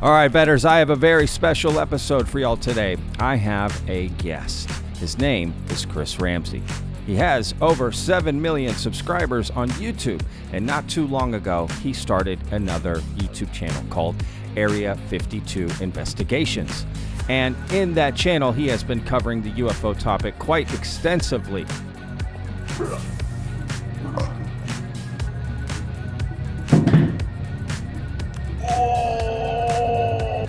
All right, betters, I have a very special episode for y'all today. I have a guest. His name is Chris Ramsay. He has over 7 million subscribers on YouTube, and not too long ago, he started another YouTube channel called Area 52 Investigations. And in that channel, he has been covering the UFO topic quite extensively.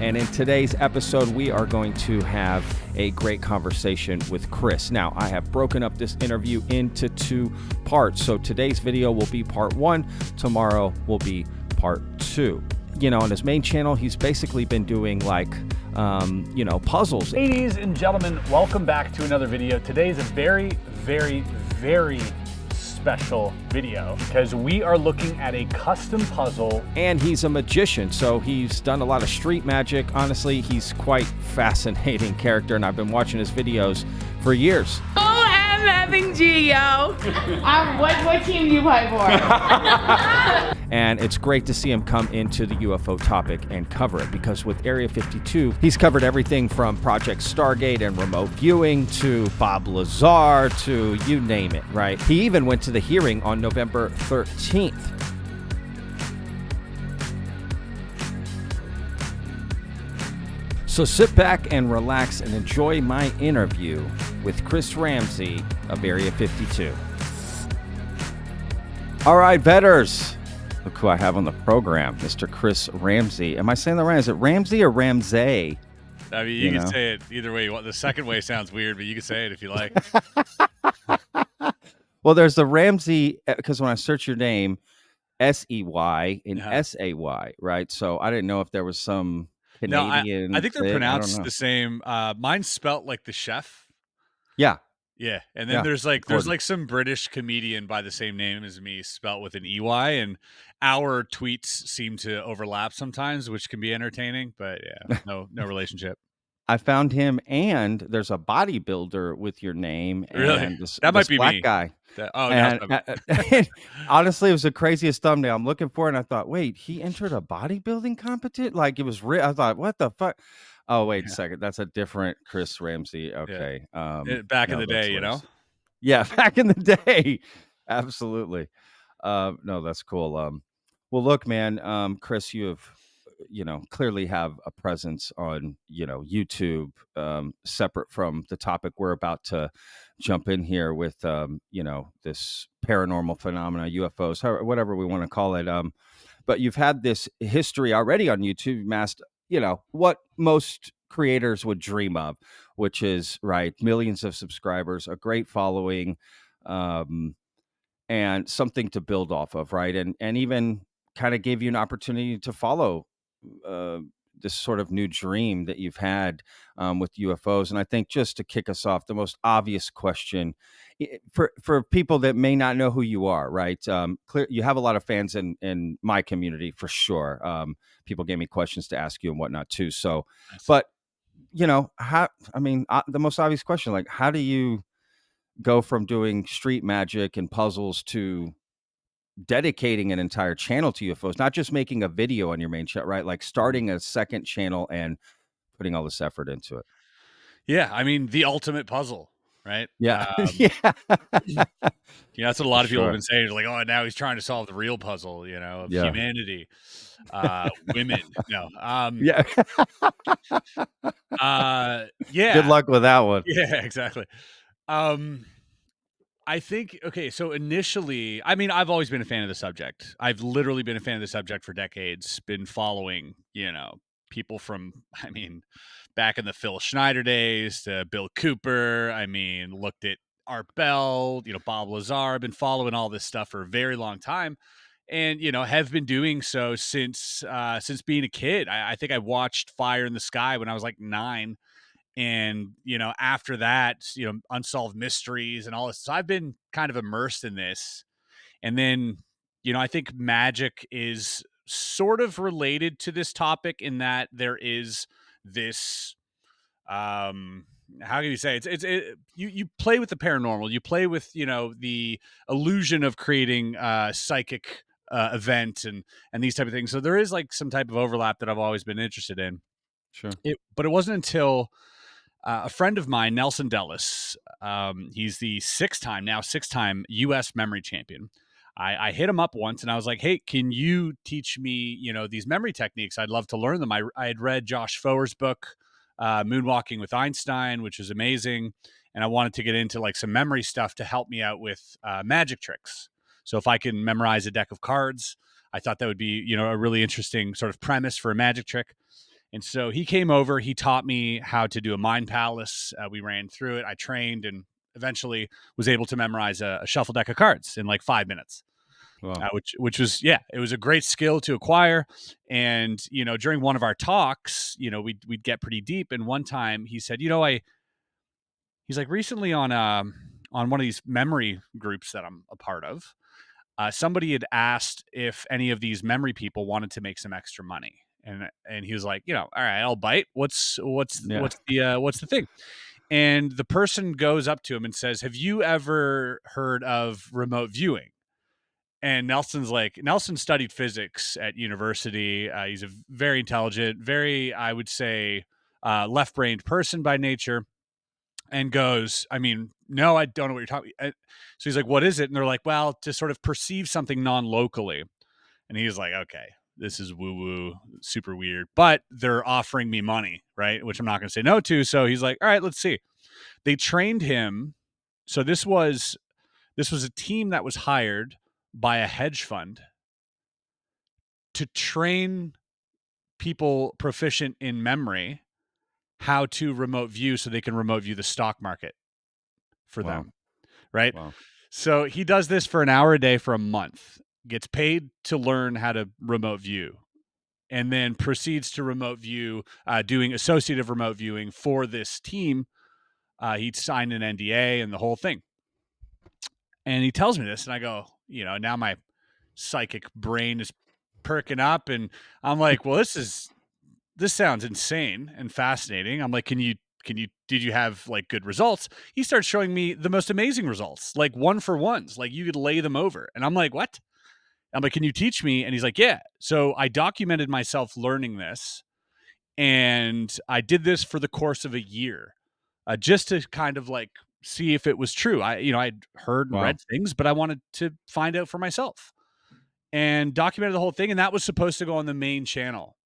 And in today's episode, we are going to have a great conversation with Chris. Now, I have broken up this interview into 2 parts. So today's video will be part 1. Tomorrow will be part 2. You know, on his main channel, he's basically been doing like, puzzles. Ladies and gentlemen, welcome back to another video. Today is a very, very, very special video because we are looking at a custom puzzle. And he's a magician, so he's done a lot of street magic. Honestly, he's quite fascinating character, and I've been watching his videos for years. OMFG, yo. What team do you play for? And it's great to see him come into the UFO topic and cover it, because with Area 52, he's covered everything from Project Stargate and remote viewing to Bob Lazar to you name it, right? He even went to the hearing on November 13th. So sit back and relax and enjoy my interview with Chris Ramsay of Area 52. All right, betters. Look who I have on the program, Mr. Chris Ramsay. Am I saying that right? Is it Ramsay or Ramsay? I mean, you can say it either way. The second way sounds weird, but you can say it if you like. Well, there's the Ramsay, because when I search your name, S-E-Y and S-A-Y, right? So I didn't know if there was some Canadian. No, I think they're pronounced the same. Mine's spelt like the chef. Yeah. Yeah, and then there's some British comedian by the same name as me, spelt with an EY, and our tweets seem to overlap sometimes, which can be entertaining. But yeah, no relationship. I found him, and there's a bodybuilder with your name. Really? And That might be black me. guy. And Honestly, it was the craziest thumbnail. I'm looking for it, and I thought, wait, he entered a bodybuilding competition? Like, it was I thought, what the fuck? Oh, wait a second. That's a different Chris Ramsay. Okay. back in the day, you know? Yeah, back in the day. Absolutely. No, that's cool. Well, look, man, Chris, you have, clearly have a presence on, YouTube, separate from the topic we're about to jump in here with, this paranormal phenomena, UFOs, whatever we want to call it. But you've had this history already on YouTube, amassed, what most creators would dream of, which is, right, millions of subscribers, a great following, and something to build off of, right? And even kind of gave you an opportunity to follow this sort of new dream that you've had with UFOs. And I think, just to kick us off, the most obvious question for people that may not know who you are, right? You have a lot of fans in my community for sure. People gave me questions to ask you and whatnot too. So, but the most obvious question, like, how do you go from doing street magic and puzzles to dedicating an entire channel to UFOs, not just making a video on your main channel, right? Like starting a second channel and putting all this effort into it. Yeah, I mean, the ultimate puzzle, right? Yeah. That's what a lot of people have been saying. Like, oh, now he's trying to solve the real puzzle, of humanity, women. No. Yeah. Yeah. Good luck with that one. Yeah, exactly. I think, okay, so initially, I mean, I've always been a fan of the subject. I've literally been a fan of the subject for decades, been following, people from, back in the Phil Schneider days to Bill Cooper. Looked at Art Bell, Bob Lazar. I've been following all this stuff for a very long time, and, have been doing so since being a kid. I think I watched Fire in the Sky when I was like 9. And, after that, Unsolved Mysteries and all this. So I've been kind of immersed in this. And then, I think magic is sort of related to this topic in that there is this, how can you say you play with the paranormal, you play with, the illusion of creating psychic event and these type of things. So there is like some type of overlap that I've always been interested in. Sure. But it wasn't until a friend of mine, Nelson Dellis, he's the six-time U.S. memory champion. I hit him up once and I was like, hey, can you teach me, these memory techniques? I'd love to learn them. I had read Josh Foer's book, Moonwalking with Einstein, which is amazing. And I wanted to get into like some memory stuff to help me out with magic tricks. So if I can memorize a deck of cards, I thought that would be, a really interesting sort of premise for a magic trick. And so he came over, he taught me how to do a mind palace. We ran through it. I trained and eventually was able to memorize a shuffle deck of cards in like 5 minutes. Wow. Which was, it was a great skill to acquire. And, during one of our talks, we'd get pretty deep. And one time he said, he's like, recently on one of these memory groups that I'm a part of, somebody had asked if any of these memory people wanted to make some extra money. And he was like, all right, I'll bite. What's the thing? And the person goes up to him and says, have you ever heard of remote viewing? And Nelson studied physics at university. He's a very intelligent, very, I would say, left-brained person by nature, and goes, I mean, no, I don't know what you're talking about. So he's like, what is it? And they're like, well, to sort of perceive something non-locally. And he's like, okay, this is woo-woo, super weird, but they're offering me money, right? Which I'm not going to say no to. So he's like, all right, let's see. They trained him. So this was a team that was hired by a hedge fund to train people proficient in memory how to remote view so they can remote view the stock market for them, right? Wow. So he does this for an hour a day for a month, gets paid to learn how to remote view, and then proceeds to remote view, doing associative remote viewing for this team. He'd signed an NDA and the whole thing. And he tells me this, and I go, now my psychic brain is perking up, and I'm like, well, this sounds insane and fascinating. I'm like, did you have like good results? He starts showing me the most amazing results, like 1-for-1s, like you could lay them over. And I'm like, what? I'm like, can you teach me? And he's like, yeah. So I documented myself learning this, and I did this for the course of a year, just to kind of like see if it was true. I'd heard and read things, but I wanted to find out for myself, and documented the whole thing. And that was supposed to go on the main channel.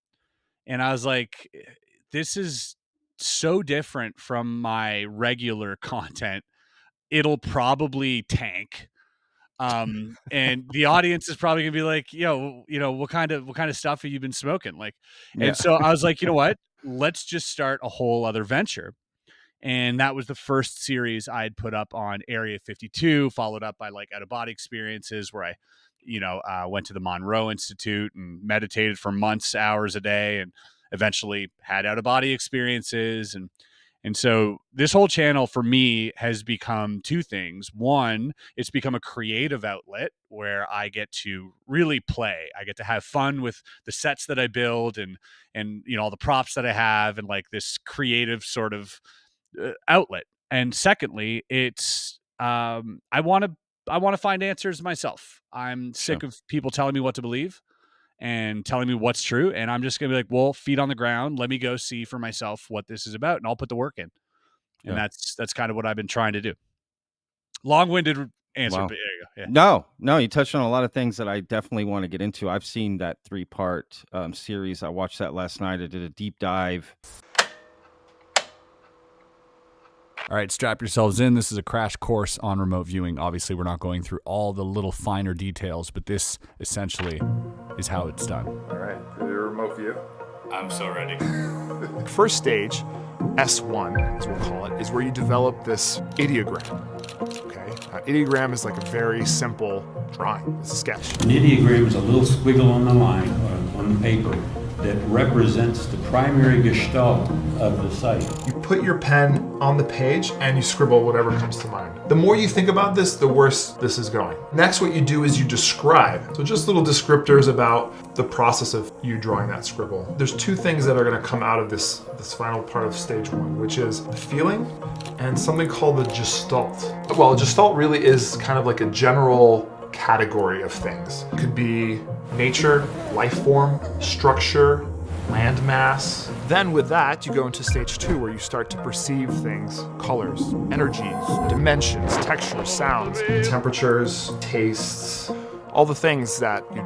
And I was like, this is so different from my regular content. It'll probably tank. And the audience is probably gonna be like, yo, what kind of stuff have you been smoking? Like, and so I was like, you know what? Let's just start a whole other venture. And that was the first series I had put up on Area 52, followed up by like out-of-body experiences where I went to the Monroe Institute and meditated for months, hours a day, and eventually had out-of-body experiences. And so this whole channel for me has become two things. One, it's become a creative outlet where I get to really play. I get to have fun with the sets that I build and all the props that I have, and like this creative sort of outlet. And secondly, it's I want to find answers myself. I'm sick of people telling me what to believe and telling me what's true. And I'm just going to be like, well, feet on the ground. Let me go see for myself what this is about, and I'll put the work in. And that's kind of what I've been trying to do. Long-winded answer, but there you go. Yeah. No, you touched on a lot of things that I definitely want to get into. I've seen that 3-part series. I watched that last night. I did a deep dive. All right, strap yourselves in. This is a crash course on remote viewing. Obviously, we're not going through all the little finer details, but this essentially is how it's done. All right, for the remote view. I'm so ready. First stage, S1, as we'll call it, is where you develop this ideogram. Okay, ideogram is like a very simple drawing. It's a sketch. An ideogram is a little squiggle on the line on the paper that represents the primary gestalt of the site. You put your pen on the page and you scribble whatever comes to mind. The more you think about this, the worse this is going. Next, what you do is you describe. So just little descriptors about the process of you drawing that scribble. There's two things that are going to come out of this final part of stage 1, which is the feeling and something called the gestalt. Well, a gestalt really is kind of like a general category of things. It could be nature, life form, structure, land mass. Then with that, you go into stage 2 where you start to perceive things, colors, energies, dimensions, textures, sounds, temperatures, tastes, all the things that you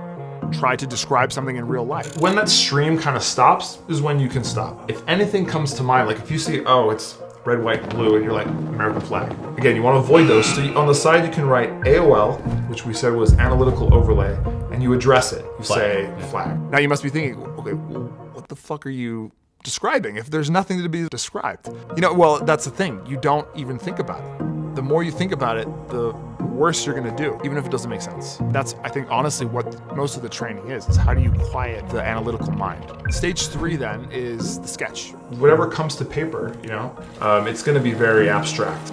try to describe something in real life. When that stream kind of stops is when you can stop. If anything comes to mind, like if you see, oh, it's red, white, and blue, and you're like, American flag. Again, you want to avoid those. So on the side, you can write AOL, which we said was analytical overlay, and you address it. You say flag. Now you must be thinking, okay, well, what the fuck are you describing if there's nothing to be described? Well, that's the thing. You don't even think about it. The more you think about it, the worse you're gonna do, even if it doesn't make sense. That's, I think, honestly what most of the training is how do you quiet the analytical mind. Stage 3 then is the sketch. Whatever comes to paper, it's gonna be very abstract.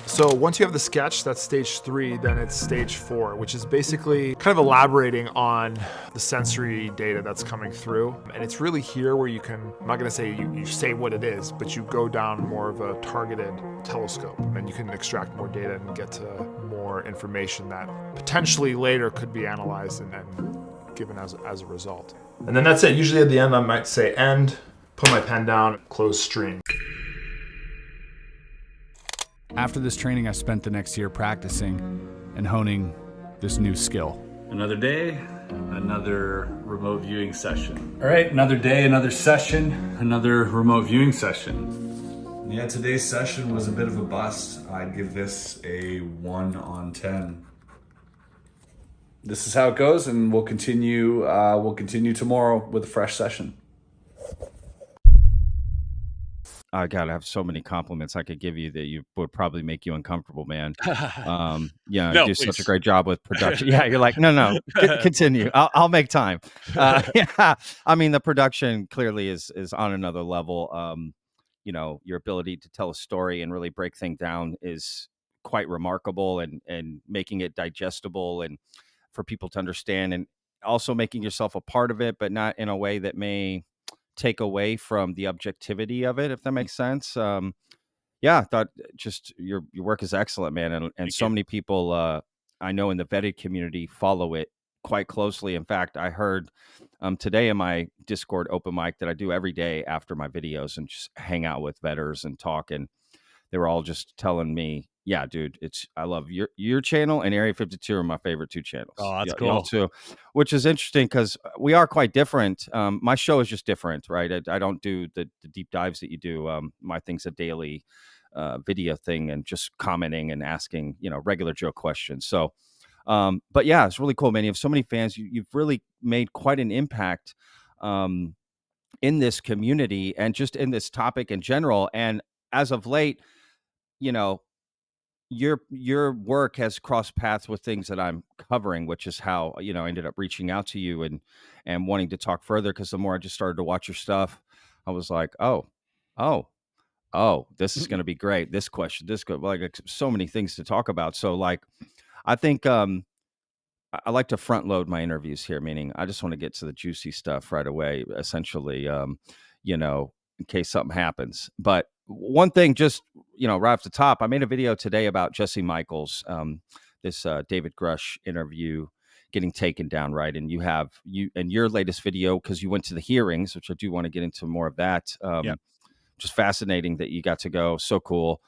So once you have the sketch, that's stage 3, then it's stage 4, which is basically kind of elaborating on the sensory data that's coming through. And it's really here where you can, I'm not gonna say you say what it is, but you go down more of a targeted telescope and you can extract more data and get to more information that potentially later could be analyzed and given as a result. And then that's it. Usually at the end, I might say end, put my pen down, close stream. After this training, I spent the next year practicing and honing this new skill. Another day, another remote viewing session. All right, another day, another session, another remote viewing session. Yeah, today's session was a bit of a bust. I'd give this a 1 on 10. This is how it goes, and we'll continue tomorrow with a fresh session. I gotta have so many compliments I could give you that you would probably make you uncomfortable, man. No, do please. such a great job with production. Yeah, you're like, no, continue. I'll make time. Yeah, I mean, the production clearly is on another level. Your ability to tell a story and really break things down is quite remarkable, and making it digestible and for people to understand, and also making yourself a part of it, but not in a way that may take away from the objectivity of it, if that makes sense. I thought just your work is excellent, man. And so many people I know in the vetted community follow it quite closely. In fact, I heard today in my Discord open mic that I do every day after my videos and just hang out with vetters and talk. And they were all just telling me, yeah, dude, I love your channel and Area 52 are my favorite 2 channels. Oh, that's y'all cool. too, which is interesting because we are quite different. My show is just different, right? I don't do the deep dives that you do. My thing's a daily video thing and just commenting and asking, regular Joe questions. So, but yeah, it's really cool, man. You have so many fans. You've really made quite an impact in this community and just in this topic in general. And as of late, your work has crossed paths with things that I'm covering, which is how, I ended up reaching out to you and wanting to talk further. Cause the more I just started to watch your stuff, I was like, oh, this is going to be great. This question, like so many things to talk about. So like, I think, I like to front load my interviews here, meaning I just want to get to the juicy stuff right away, essentially, in case something happens. But one thing, just, right off the top, I made a video today about Jesse Michaels, this David Grusch interview getting taken down, right? And you and your latest video, because you went to the hearings, which I do want to get into more of that. Just fascinating that you got to go. So cool.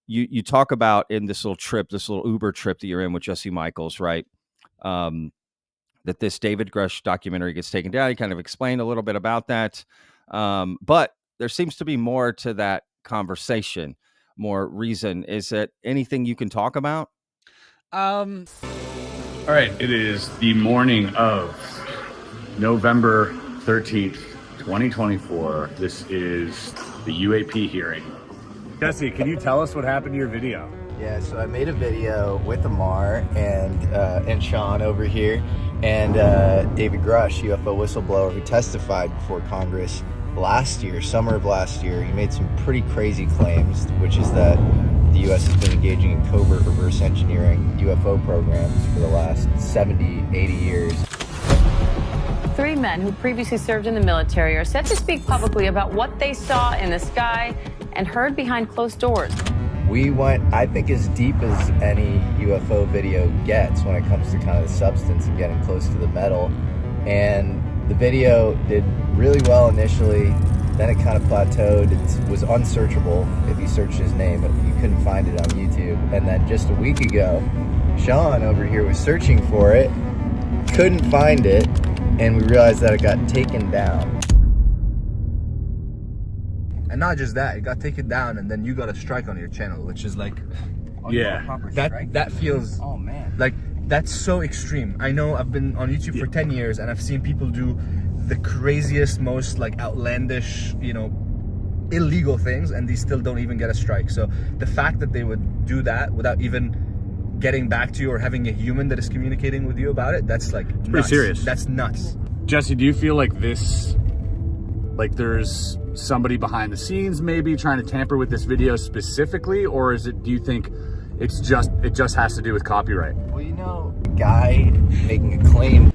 You talk about in this little Uber trip that you're in with Jesse Michaels, right? That this David Grusch documentary gets taken down. You kind of explained a little bit about that. But there seems to be more to that conversation, more reason. Is it anything you can talk about? All right. It is the morning of November 13th, 2024. This is the UAP hearing. Jesse, can you tell us what happened to your video? Yeah, so I made a video with Amar and Sean over here and David Grusch, UFO whistleblower who testified before Congress summer of last year. He made some pretty crazy claims, which is that the U.S. has been engaging in covert reverse engineering UFO programs for the last 70, 80 years. 3 men who previously served in the military are set to speak publicly about what they saw in the sky and heard behind closed doors. we went, I think, as deep as any UFO video gets when it comes to kind of the substance and getting close to the metal. And the video did really well initially, then it kind of plateaued. It was unsearchable. If you searched his name, you couldn't find it on YouTube. And then just a week ago, Sean over here was searching for it, couldn't find it, and we realized that it got taken down. And not just that, it got taken down, and then you got a strike on your channel, which is like, that feels, oh man, like that's so extreme. I know I've been on YouTube for 10 years, and I've seen people do the craziest, most like outlandish, you know, illegal things, and they still don't even get a strike. So the fact that they would do that without even getting back to you or having a human that is communicating with you about it, that's like nuts. Pretty serious. That's nuts. Jesse, do you feel like this, like there's somebody behind the scenes maybe trying to tamper with this video specifically, or is it, do you think it just has to do with copyright? Well, you know, a guy making a claim.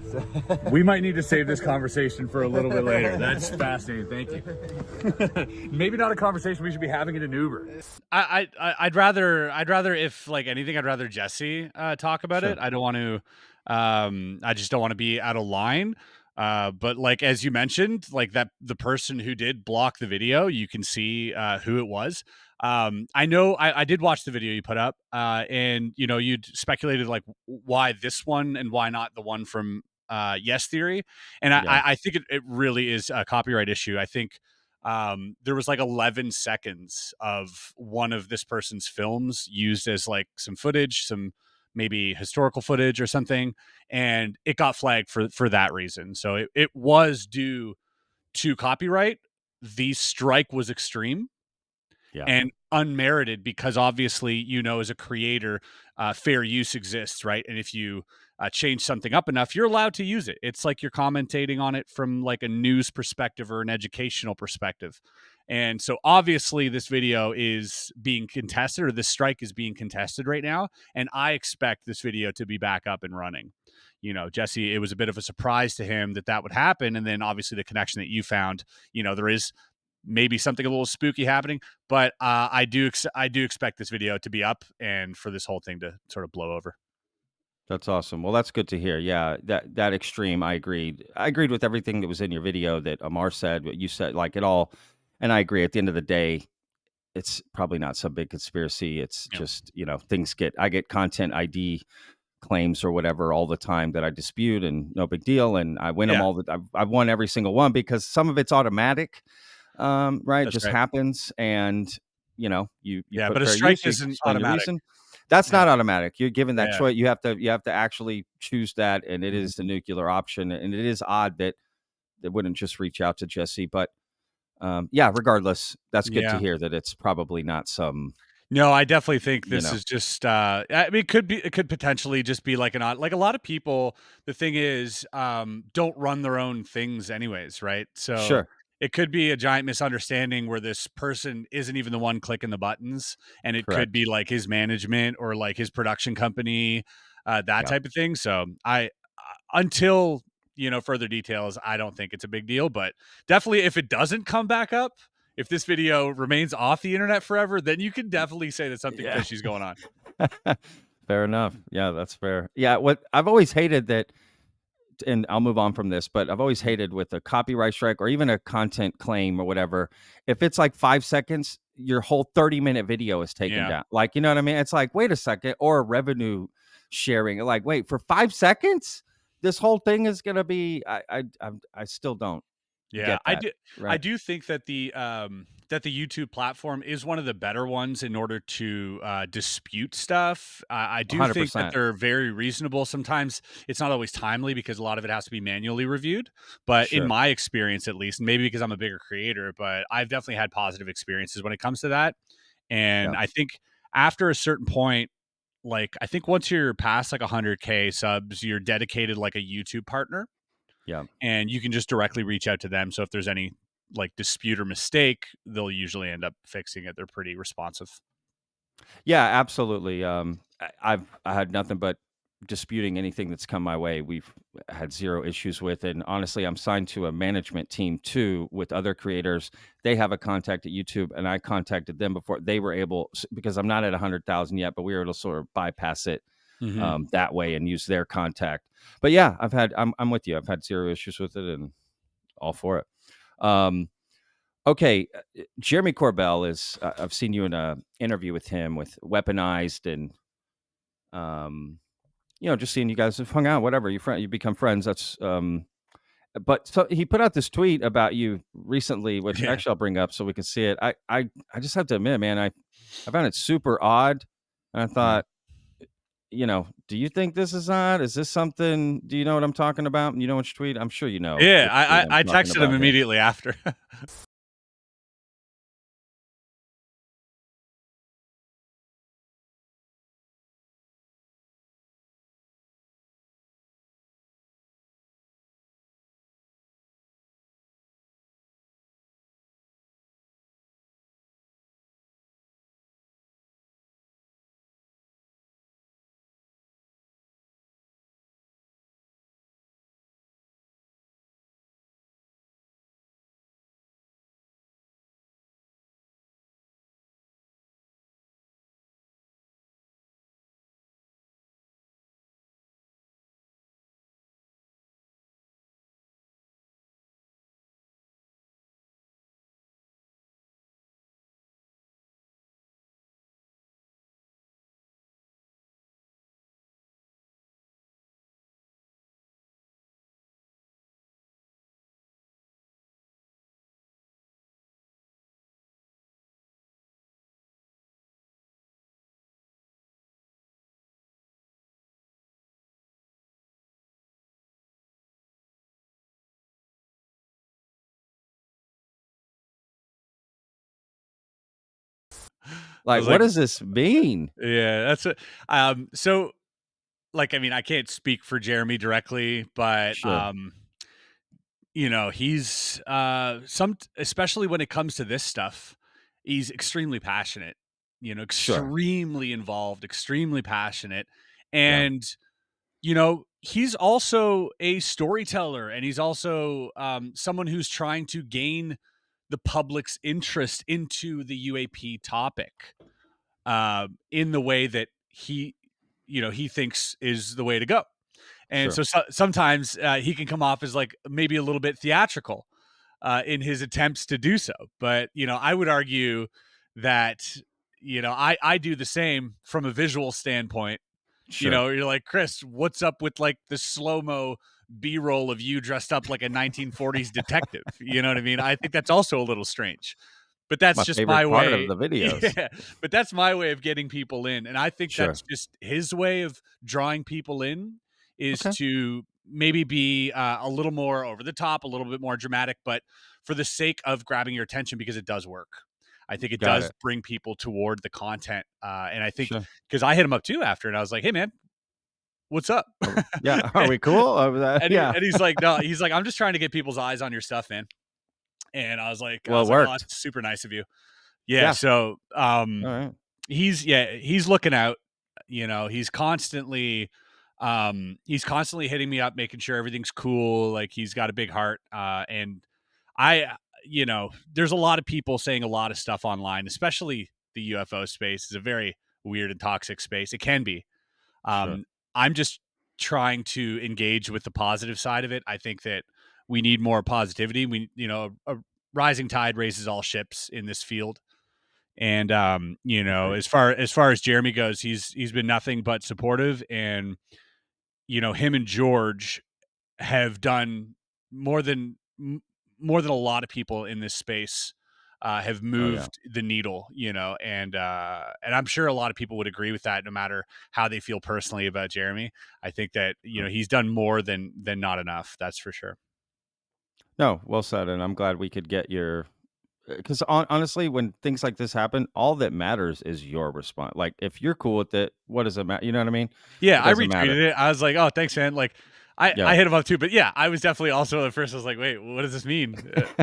We might need to save this conversation for a little bit later. That's fascinating. Thank you. Maybe not a conversation we should be having in an Uber. I'd rather if like anything, I'd rather Jesse talk about it. I don't want to. I just don't want to be out of line. But like as you mentioned, like that the person who did block the video, you can see who it was. I know I did watch the video you put up, and you know you'd speculated like why this one and why not the one from Yes Theory, and I think it really is a copyright issue. I think there was like 11 seconds of one of this person's films used as like some footage, some maybe historical footage or something, and it got flagged for that reason. So it was due to copyright. The strike was extreme and unmerited because obviously, you know, as a creator, fair use exists, right? And if you change something up enough, you're allowed to use it. It's like you're commentating on it from like a news perspective or an educational perspective. And so obviously this video is being contested, or this strike is being contested right now. And I expect this video to be back up and running. You know, Jesse, it was a bit of a surprise to him that would happen. And then obviously the connection that you found, you know, there is maybe something a little spooky happening, but I do expect this video to be up and for this whole thing to sort of blow over. That's awesome. Well, that's good to hear. Yeah, that extreme, I agreed. I agreed with everything that was in your video that Amar said, what you said, like it all. And I agree. At the end of the day, it's probably not some big conspiracy. It's just, you know, I get content ID claims or whatever all the time that I dispute, and no big deal. And I win them all. I've won every single one because some of it's automatic, right? That's It just right. happens. And, you know, you put but a fair strike use, you isn't explain your automatic. reason. That's not automatic. You're given that Yeah. choice. You have to actually choose that. And it is the nuclear option. And it is odd that they wouldn't just reach out to Jesse, but regardless, that's good to hear that it's probably not some. No, I definitely think You this know. is just I mean it could potentially just be like like a lot of people, the thing is don't run their own things anyways, right? So Sure. it could be a giant misunderstanding where this person isn't even the one clicking the buttons, and it could be like his management or like his production company, that type of thing. So until you know further details, I don't think it's a big deal, but definitely if it doesn't come back up, if this video remains off the internet forever, then you can definitely say that something fishy's going on. Fair enough. Yeah, that's fair. Yeah, what I've always hated that, and I'll move on from this, but I've always hated with a copyright strike or even a content claim or whatever, if it's like 5 seconds, your whole 30-minute video is taken down. Like, you know what I mean? It's like, wait a second, or revenue sharing. Like, wait, for 5 seconds, this whole thing is going to be, I still don't. Yeah, get that, I do think that the YouTube platform is one of the better ones in order to dispute stuff. I do think that 100%. they're very reasonable. Sometimes it's not always timely because a lot of it has to be manually reviewed. But in Sure. my experience, at least, maybe because I'm a bigger creator, but I've definitely had positive experiences when it comes to that. And I think after a certain point, like I think once you're past like 100K subs, you're dedicated like a YouTube partner. Yeah. And you can just directly reach out to them. So if there's any like dispute or mistake, they'll usually end up fixing it. They're pretty responsive. Yeah, absolutely. I had nothing but disputing anything that's come my way. had zero issues with. And honestly, I'm signed to a management team too with other creators. They have a contact at YouTube, and I contacted them before they were able, because I'm not at 100,000 yet, but we were able to sort of bypass it that way and use their contact. But yeah, I'm with you. I've had zero issues with it and all for it. Okay, Jeremy Corbell is. I've seen you in a interview with him with Weaponized, and just seeing you guys have hung out, whatever. You become friends. That's But so he put out this tweet about you recently, which Yeah. actually I'll bring up so we can see it. I just have to admit, man, I found it super odd, and I thought, do you think this is odd? Is this something? Do you know what I'm talking about? You know which tweet? I'm sure you know. Yeah, which tweet I'm I talking texted him about here. immediately after. I Like, was what like, does this mean? yeah, that's it. So like, I mean, I can't speak for Jeremy directly, but Sure, he's especially when it comes to this stuff, he's extremely passionate, sure, extremely involved, extremely passionate. yeah, And he's also a storyteller, and he's also someone who's trying to gain the public's interest into the UAP topic in the way that he thinks is the way to go. And sure, so sometimes he can come off as like maybe a little bit theatrical in his attempts to do so. But I would argue that I do the same from a visual standpoint. sure. You're like, Chris, what's up with like the slow-mo B-roll of you dressed up like a 1940s detective? You know what I mean? I think that's also a little strange. But that's My just my favorite part of way. the videos. Yeah, but that's my way of getting people in. And I think Sure. that's just his way of drawing people in, is Okay. to maybe be a little more over the top, a little bit more dramatic, but for the sake of grabbing your attention, because it does work. I think it Got does it. bring people toward the content. And I think Sure. because I hit him up too after, and I was like, hey, man, what's up? Yeah. Are we cool? Yeah. And he's like, no, he's like, I'm just trying to get people's eyes on your stuff, man. And I Well, it was like, oh, worked. that's super nice of you. Yeah. Yeah. So, All right. he's looking out, he's constantly hitting me up, making sure everything's cool. Like, he's got a big heart. And I, there's a lot of people saying a lot of stuff online, especially the UFO space is a very weird and toxic space. It can be. Sure. I'm just trying to engage with the positive side of it. I think that we need more positivity. A rising tide raises all ships in this field. And Agreed. as far as Jeremy goes, he's been nothing but supportive. And him and George have done more than more than a lot of people in this space have Oh yeah. moved the needle, and I'm sure a lot of people would agree with that, no matter how they feel personally about Jeremy. I think that he's done more than not enough. That's for sure. No, well said. And I'm glad we could get your, because honestly, when things like this happen, all that matters is your response. Like, if you're cool with it, what does it matter? You know what I mean? Yeah, It I doesn't matter. retweeted it. I was like, "Oh, thanks, man." Like, I Yeah. hit him up too, but yeah, I was definitely also at first. I was like, "Wait, what does this mean?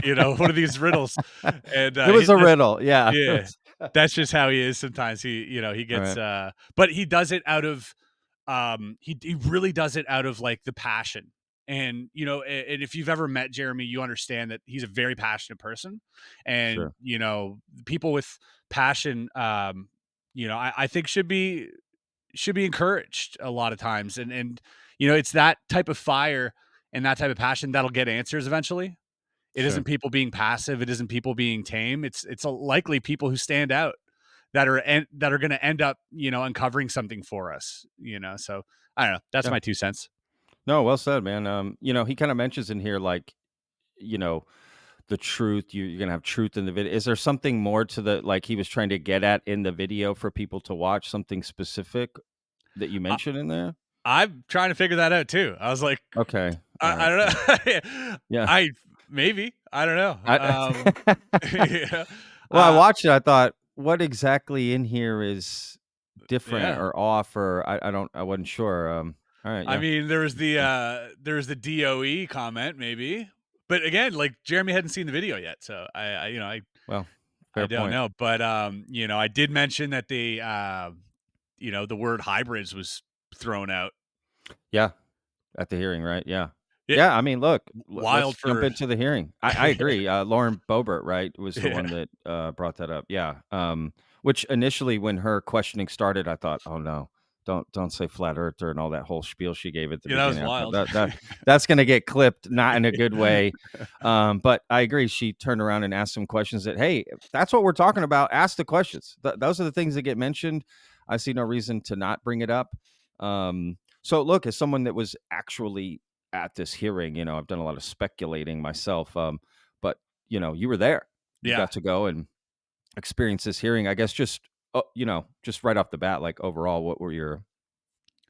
What are these riddles?" And It was a riddle. Yeah. yeah, that's just how he is. Sometimes he All gets, right. but he does it out of, he really does it out of like the passion. And, and if you've ever met Jeremy, you understand that he's a very passionate person. And, Sure. people with passion, I think should be encouraged a lot of times. And, it's that type of fire and that type of passion that'll get answers eventually. It Sure. isn't people being passive. It isn't people being tame. It's likely people who stand out that are going to end up, uncovering something for us, So I don't know. That's Yeah. my 2 cents. No, well said, man. He kind of mentions in here, like, you know, the truth. You're gonna have truth in the video. Is there something more to the, like, he was trying to get at in the video for people to watch? Something specific that you I, mentioned in there? I'm trying to figure that out too. I was like, Okay. All I right. don't know. Yeah. I don't know. I, Yeah. well, I Uh, watched it. I thought, what exactly in here is different yeah. or off, or I wasn't sure. All right. I Yeah. mean, there was the DOE comment maybe, but again, like Jeremy hadn't seen the video yet, so Well, I fair don't point. know. But I did mention that the word hybrids was thrown out. Yeah. At the hearing, right? Yeah. It, Yeah, I mean, look, let's wild jump for into the hearing. I agree. Lauren Boebert, right, was the one yeah. that brought that up. Yeah. Which initially, when her questioning started, I thought, oh no, don't say flat earther and all that whole spiel she gave at the Yeah, that was beginning. I thought wild. that's gonna get clipped, not in a good way. But I agree. She turned around and asked some questions that, hey, if that's what we're talking about. Ask the questions. Those are the things that get mentioned. I see no reason to not bring it up. So look, as someone that was actually at this hearing, I've done a lot of speculating myself. But you were there. You Yeah. got to go and experience this hearing. I guess just just right off the bat, like overall, what were your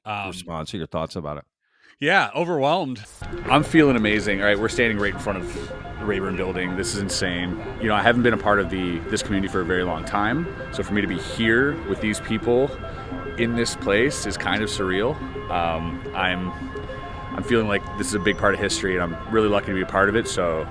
response or your thoughts about it? Yeah, overwhelmed. I'm feeling amazing. All right, we're standing right in front of the Rayburn building. This is insane. I haven't been a part of this community for a very long time. So for me to be here with these people in this place is kind of surreal. I'm feeling like this is a big part of history, and I'm really lucky to be a part of it. So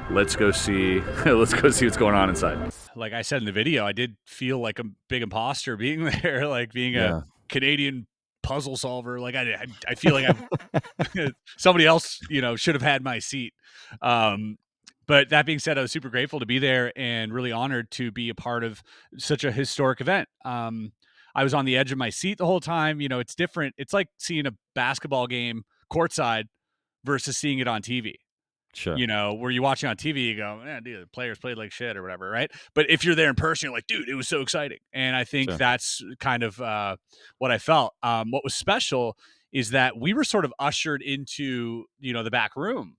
let's go see let's go see what's going on inside. Like I said in the video, I did feel like a big imposter being there, like being a Yeah. Canadian puzzle solver. Like I feel like I'm somebody else, should have had my seat. But that being said, I was super grateful to be there and really honored to be a part of such a historic event. I was on the edge of my seat the whole time. It's different. It's like seeing a basketball game courtside versus seeing it on TV. Sure. Where you watching on TV, you go, man, dude, the players played like shit or whatever, right? But if you're there in person, you're like, dude, it was so exciting. And I think Sure. that's kind of what I felt. What was special is that we were sort of ushered into, the back room,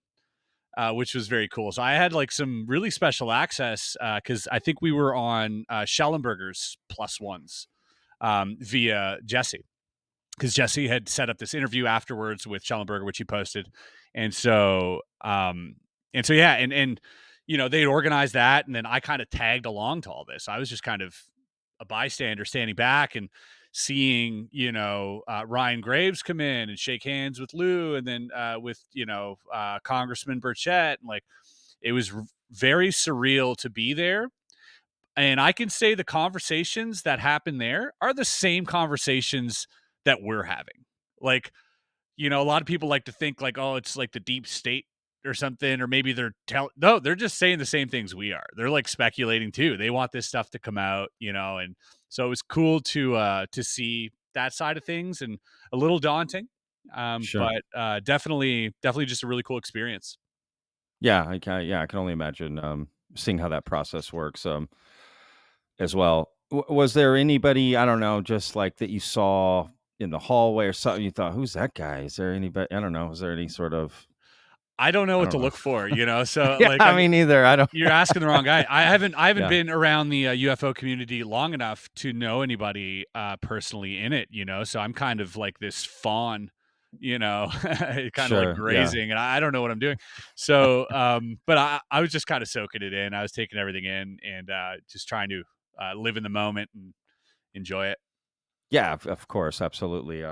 which was very cool. So I had like some really special access because I think we were on Schellenberger's +1s via Jesse. Because Jesse had set up this interview afterwards with Schellenberger, which he posted. And so, yeah, and they had organized that, and then I kind of tagged along to all this. I was just kind of a bystander standing back and seeing, Ryan Graves come in and shake hands with Lou, and then with, Congressman Burchett. And like, it was very surreal to be there. And I can say the conversations that happen there are the same conversations that we're having. Like, a lot of people like to think like, oh, it's like the deep state or something, or maybe no, they're just saying the same things we are. They're like speculating too. They want this stuff to come out, and so it was cool to see that side of things, and a little daunting. Sure. But definitely just a really cool experience. Yeah, I can only imagine seeing how that process works as well. Was there anybody, I don't know, just like that you saw in the hallway or something, you thought, who's that guy? Is there anybody, I don't know, is there any sort of, I don't know I what don't to know. look for, So Yeah, like, I mean, neither. I don't. you're asking the wrong guy. I haven't Yeah. been around the UFO community long enough to know anybody personally in it, So I'm kind of like this fawn, kind of like Sure. Yeah. grazing, and I don't know what I'm doing. So, but I was just kind of soaking it in. I was taking everything in and just trying to live in the moment and enjoy it. Yeah, of course. Absolutely.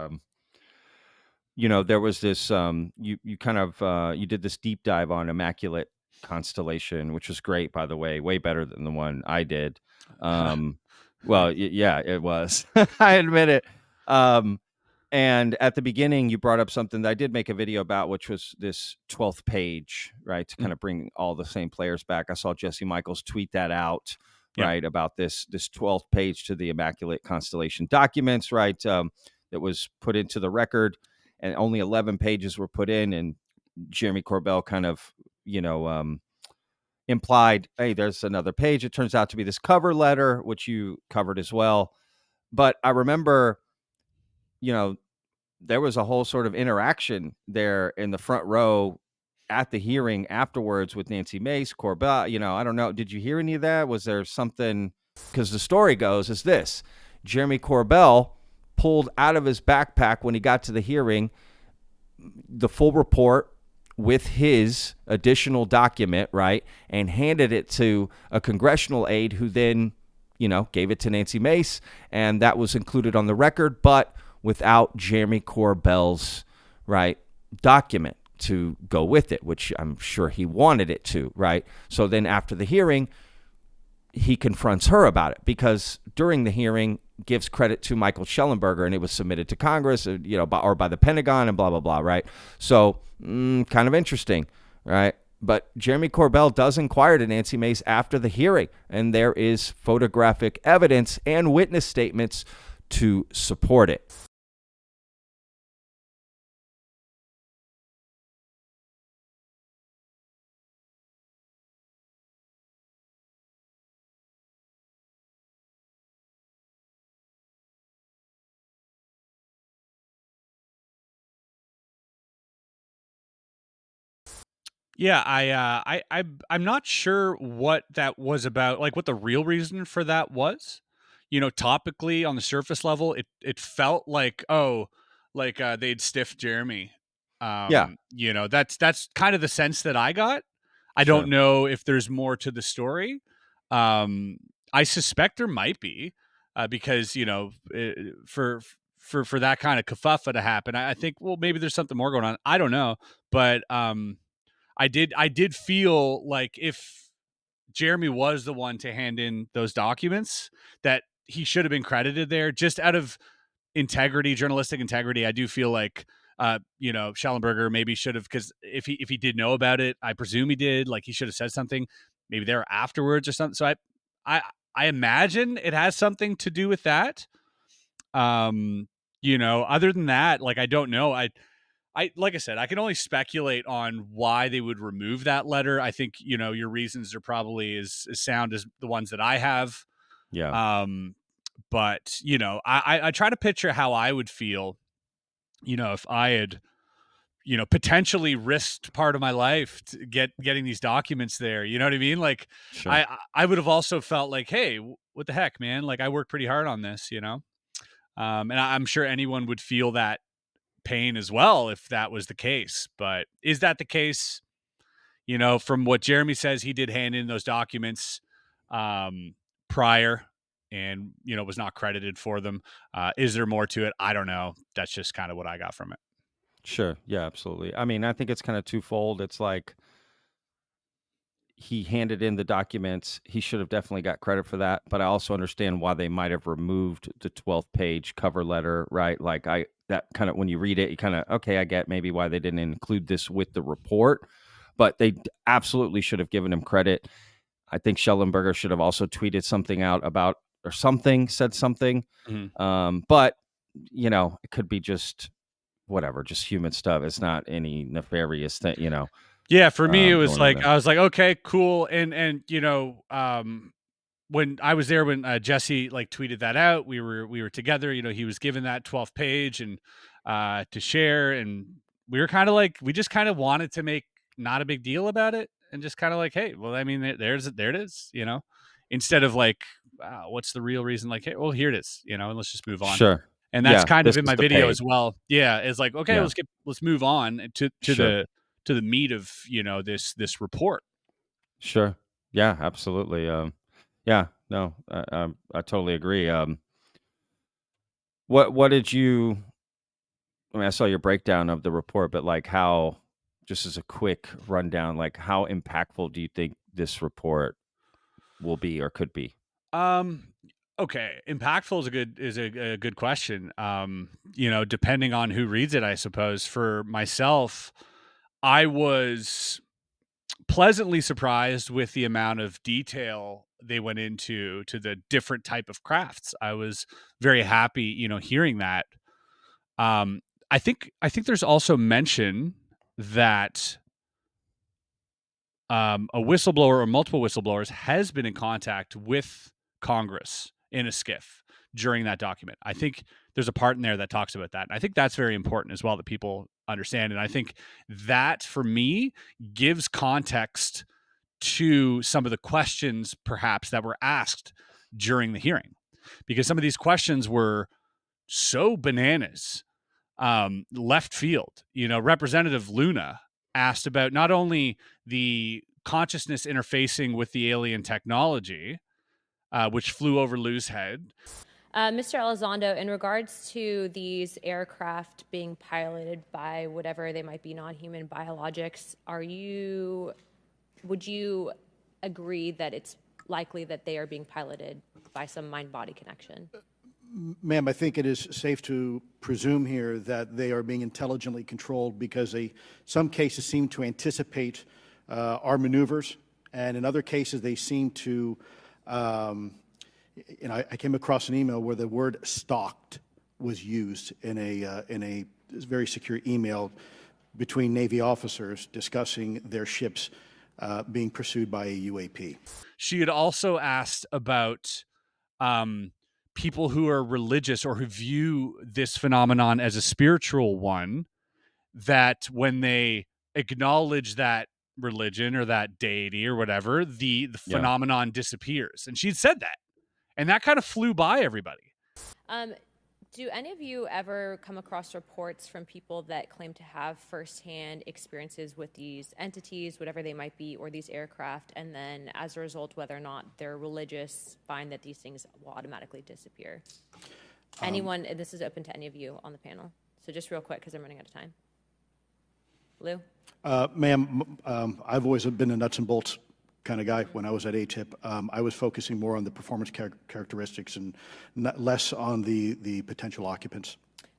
There was this, you kind of, you did this deep dive on Immaculate Constellation, which was great, by the way, way better than the one I did. Well, yeah, it was. I admit it. And at the beginning, you brought up something that I did make a video about, which was this 12th page, right? To kind of bring all the same players back. I saw Jesse Michaels tweet that out, Yeah. right? About this 12th page to the Immaculate Constellation documents, right? That was put into the record, and only 11 pages were put in. And Jeremy Corbell kind of, implied, hey, there's another page. It turns out to be this cover letter, which you covered as well. But I remember, there was a whole sort of interaction there in the front row at the hearing afterwards with Nancy Mace, Corbell. I don't know. Did you hear any of that? Was there something? Because the story goes is this: Jeremy Corbell pulled out of his backpack when he got to the hearing the full report with his additional document, right, and handed it to a congressional aide who then, gave it to Nancy Mace, and that was included on the record, but without Jeremy Corbell's, right, document to go with it, which I'm sure he wanted it to, right? So then after the hearing, he confronts her about it because during the hearing gives credit to Michael Schellenberger, and it was submitted to Congress, by the Pentagon and blah, blah, blah, right? So kind of interesting, right? But Jeremy Corbell does inquire to Nancy Mace after the hearing, and there is photographic evidence and witness statements to support it. Yeah, I'm not sure what that was about, like what the real reason for that was. Topically on the surface level, it felt like they'd stiffed Jeremy. Yeah. That's kind of the sense that I got. I Sure. don't know if there's more to the story. I suspect there might be, because for that kind of kerfuffle to happen, I think maybe there's something more going on. I don't know, but I did feel like if Jeremy was the one to hand in those documents, that he should have been credited there just out of integrity, journalistic integrity. I do feel like, Schellenberger maybe should have, because if he did know about it, I presume he did, like he should have said something maybe there afterwards or something. So I imagine it has something to do with that. Other than that, like, I don't know. Like I said, I can only speculate on why they would remove that letter. I think, your reasons are probably as sound as the ones that I have. Yeah. But, I try to picture how I would feel, if I had, potentially risked part of my life to getting these documents there. You know what I mean? Like, Sure. I would have also felt like, hey, what the heck, man? Like, I worked pretty hard on this, and I'm sure anyone would feel that pain as well if that was the case. But is that the case? From what Jeremy says, he did hand in those documents prior and was not credited for them. Is there more to it? I don't know. That's just kind of what I got from it. Sure. Yeah, absolutely. I mean, I think it's kind of twofold. It's like he handed in the documents. He should have definitely got credit for that. But I also understand why they might have removed the 12th page cover letter, right? Like that kind of, when you read it, you kind of, okay, I get maybe why they didn't include this with the report, but they absolutely should have given him credit. I think Schellenberger should have also tweeted something out about, or said something. Mm-hmm. But it could be just whatever, just human stuff. It's not any nefarious thing, Yeah, for me, it was going on like, there. I was like, okay, cool. And when I was there, when Jesse like tweeted that out, we were together, he was given that 12th page and to share. And we were kind of like, we just kind of wanted to make not a big deal about it. And just kind of like, hey, well, I mean, there it is, instead of like, wow, what's the real reason? Like, hey, well, here it is, and let's just move on. Sure. And that's Yeah, kind this of in is my the video page. as well. Yeah, it's like, okay, Yeah. let's move on to Sure. the meat of this report. Sure. Yeah, absolutely. Yeah, no, I totally agree. What did you? I mean, I saw your breakdown of the report, but like, how? Just as a quick rundown, like, how impactful do you think this report will be or could be? Okay, impactful is a good question. Depending on who reads it, I suppose. For myself, I was pleasantly surprised with the amount of detail they went into to the different type of crafts. I was very happy, hearing that. Um, I think there's also mention that a whistleblower or multiple whistleblowers has been in contact with Congress in a skiff during that document. I think there's a part in there that talks about that. And I think that's very important as well that people understand. And I think that for me gives context to some of the questions perhaps that were asked during the hearing, because some of these questions were so bananas, left field. Representative Luna asked about not only the consciousness interfacing with the alien technology, which flew over Lou's head. Mr. Elizondo, in regards to these aircraft being piloted by whatever they might be, non-human biologics, would you agree that it's likely that they are being piloted by some mind-body connection? Ma'am, I think it is safe to presume here that they are being intelligently controlled, because some cases seem to anticipate our maneuvers, and in other cases they seem to, I came across an email where the word "stalked" was used in a very secure email between Navy officers discussing their ships being pursued by a UAP. She had also asked about people who are religious or who view this phenomenon as a spiritual one, that when they acknowledge that religion or that deity or whatever, the phenomenon disappears. And she'd said that. And that kind of flew by everybody. Do any of you ever come across reports from people that claim to have firsthand experiences with these entities, whatever they might be, or these aircraft, and then as a result, whether or not they're religious, find that these things will automatically disappear? Anyone, and this is open to any of you on the panel. So just real quick, because I'm running out of time. Lou? Ma'am, I've always been a nuts and bolts kind of guy. When I was at ATIP, I was focusing more on the performance characteristics and less on the potential occupants.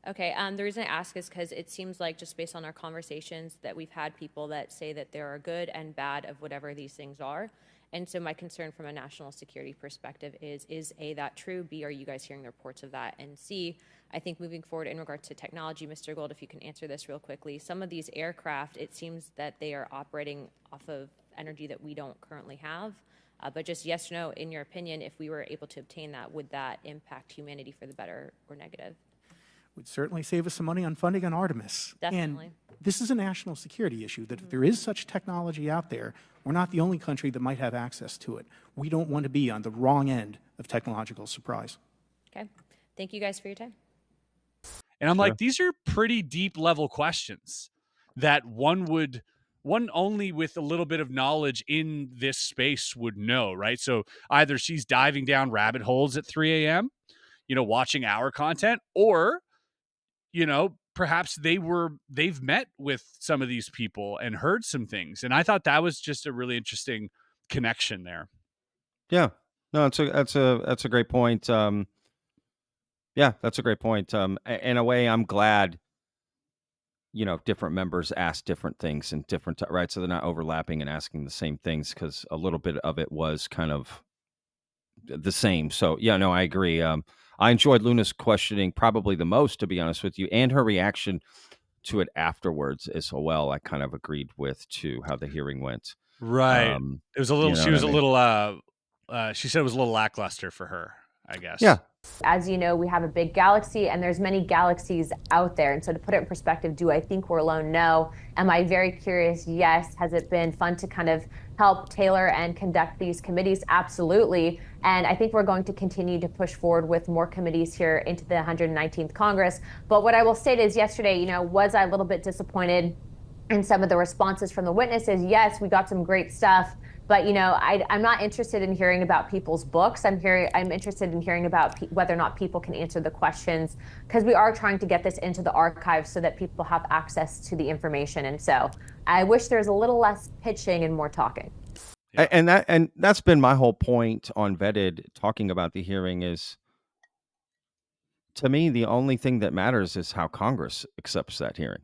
Okay, the reason I ask is because it seems like, just based on our conversations, that we've had people that say that there are good and bad of whatever these things are. And so my concern from a national security perspective is A, that true? B, are you guys hearing the reports of that? And C, I think moving forward in regard to technology, Mr. Gold, if you can answer this real quickly, some of these aircraft, it seems that they are operating off of energy that we don't currently have. But just yes or no, in your opinion, if we were able to obtain that, would that impact humanity for the better or negative? Would certainly save us some money on funding on Artemis. Definitely. And this is a national security issue, that if there is such technology out there, we're not the only country that might have access to it. We don't want to be on the wrong end of technological surprise. Okay. Thank you guys for your time. And I'm like, these are pretty deep level questions that one only with a little bit of knowledge in this space would know, right? So either she's diving down rabbit holes at 3 a.m., watching our content, or, perhaps they've met with some of these people and heard some things. And I thought that was just a really interesting connection there. Yeah, no, that's a great point. Yeah, that's a great point. In a way, I'm glad, different members ask different things and different, right? So they're not overlapping and asking the same things, because a little bit of it was kind of the same. So yeah, no, I agree. I enjoyed Luna's questioning probably the most, to be honest with you, and her reaction to it afterwards as well. I kind of agreed with to how the hearing went. Right. It was a little. She was a little. She said it was a little lackluster for her, I guess. Yeah. As you know, we have a big galaxy, and there's many galaxies out there. And so to put it in perspective, do I think we're alone? No. Am I very curious? Yes. Has it been fun to kind of help tailor and conduct these committees? Absolutely. And I think we're going to continue to push forward with more committees here into the 119th Congress. But what I will state is, yesterday, was I a little bit disappointed in some of the responses from the witnesses? Yes, we got some great stuff. But, I'm not interested in hearing about people's books. I'm interested in hearing about whether or not people can answer the questions, because we are trying to get this into the archives so that people have access to the information. And so I wish there was a little less pitching and more talking. Yeah. And that's been my whole point on Vetted talking about the hearing is, to me, the only thing that matters is how Congress accepts that hearing,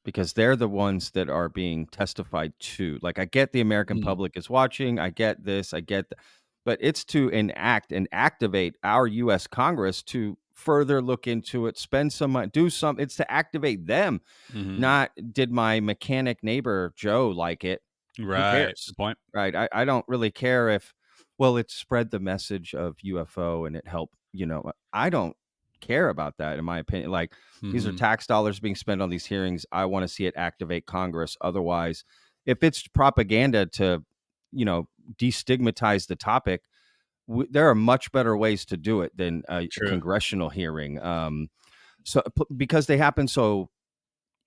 because they're the ones that are being testified to. Like, I get the American Mhm. public is watching. I get this. I get that. But it's to enact and activate our U.S. Congress to further look into it, spend some money, do some. It's to activate them. Mhm. Not, did my mechanic neighbor Joe like it? Who Right. cares? Good point. Right. I don't really care if, well, it spread the message of UFO and it helped, I don't care about that, in my opinion. Like, these are Mhm. tax dollars being spent on these hearings. I want to see it activate Congress. Otherwise, if it's propaganda to, destigmatize the topic, there are much better ways to do it than a True. congressional hearing. Because they happen so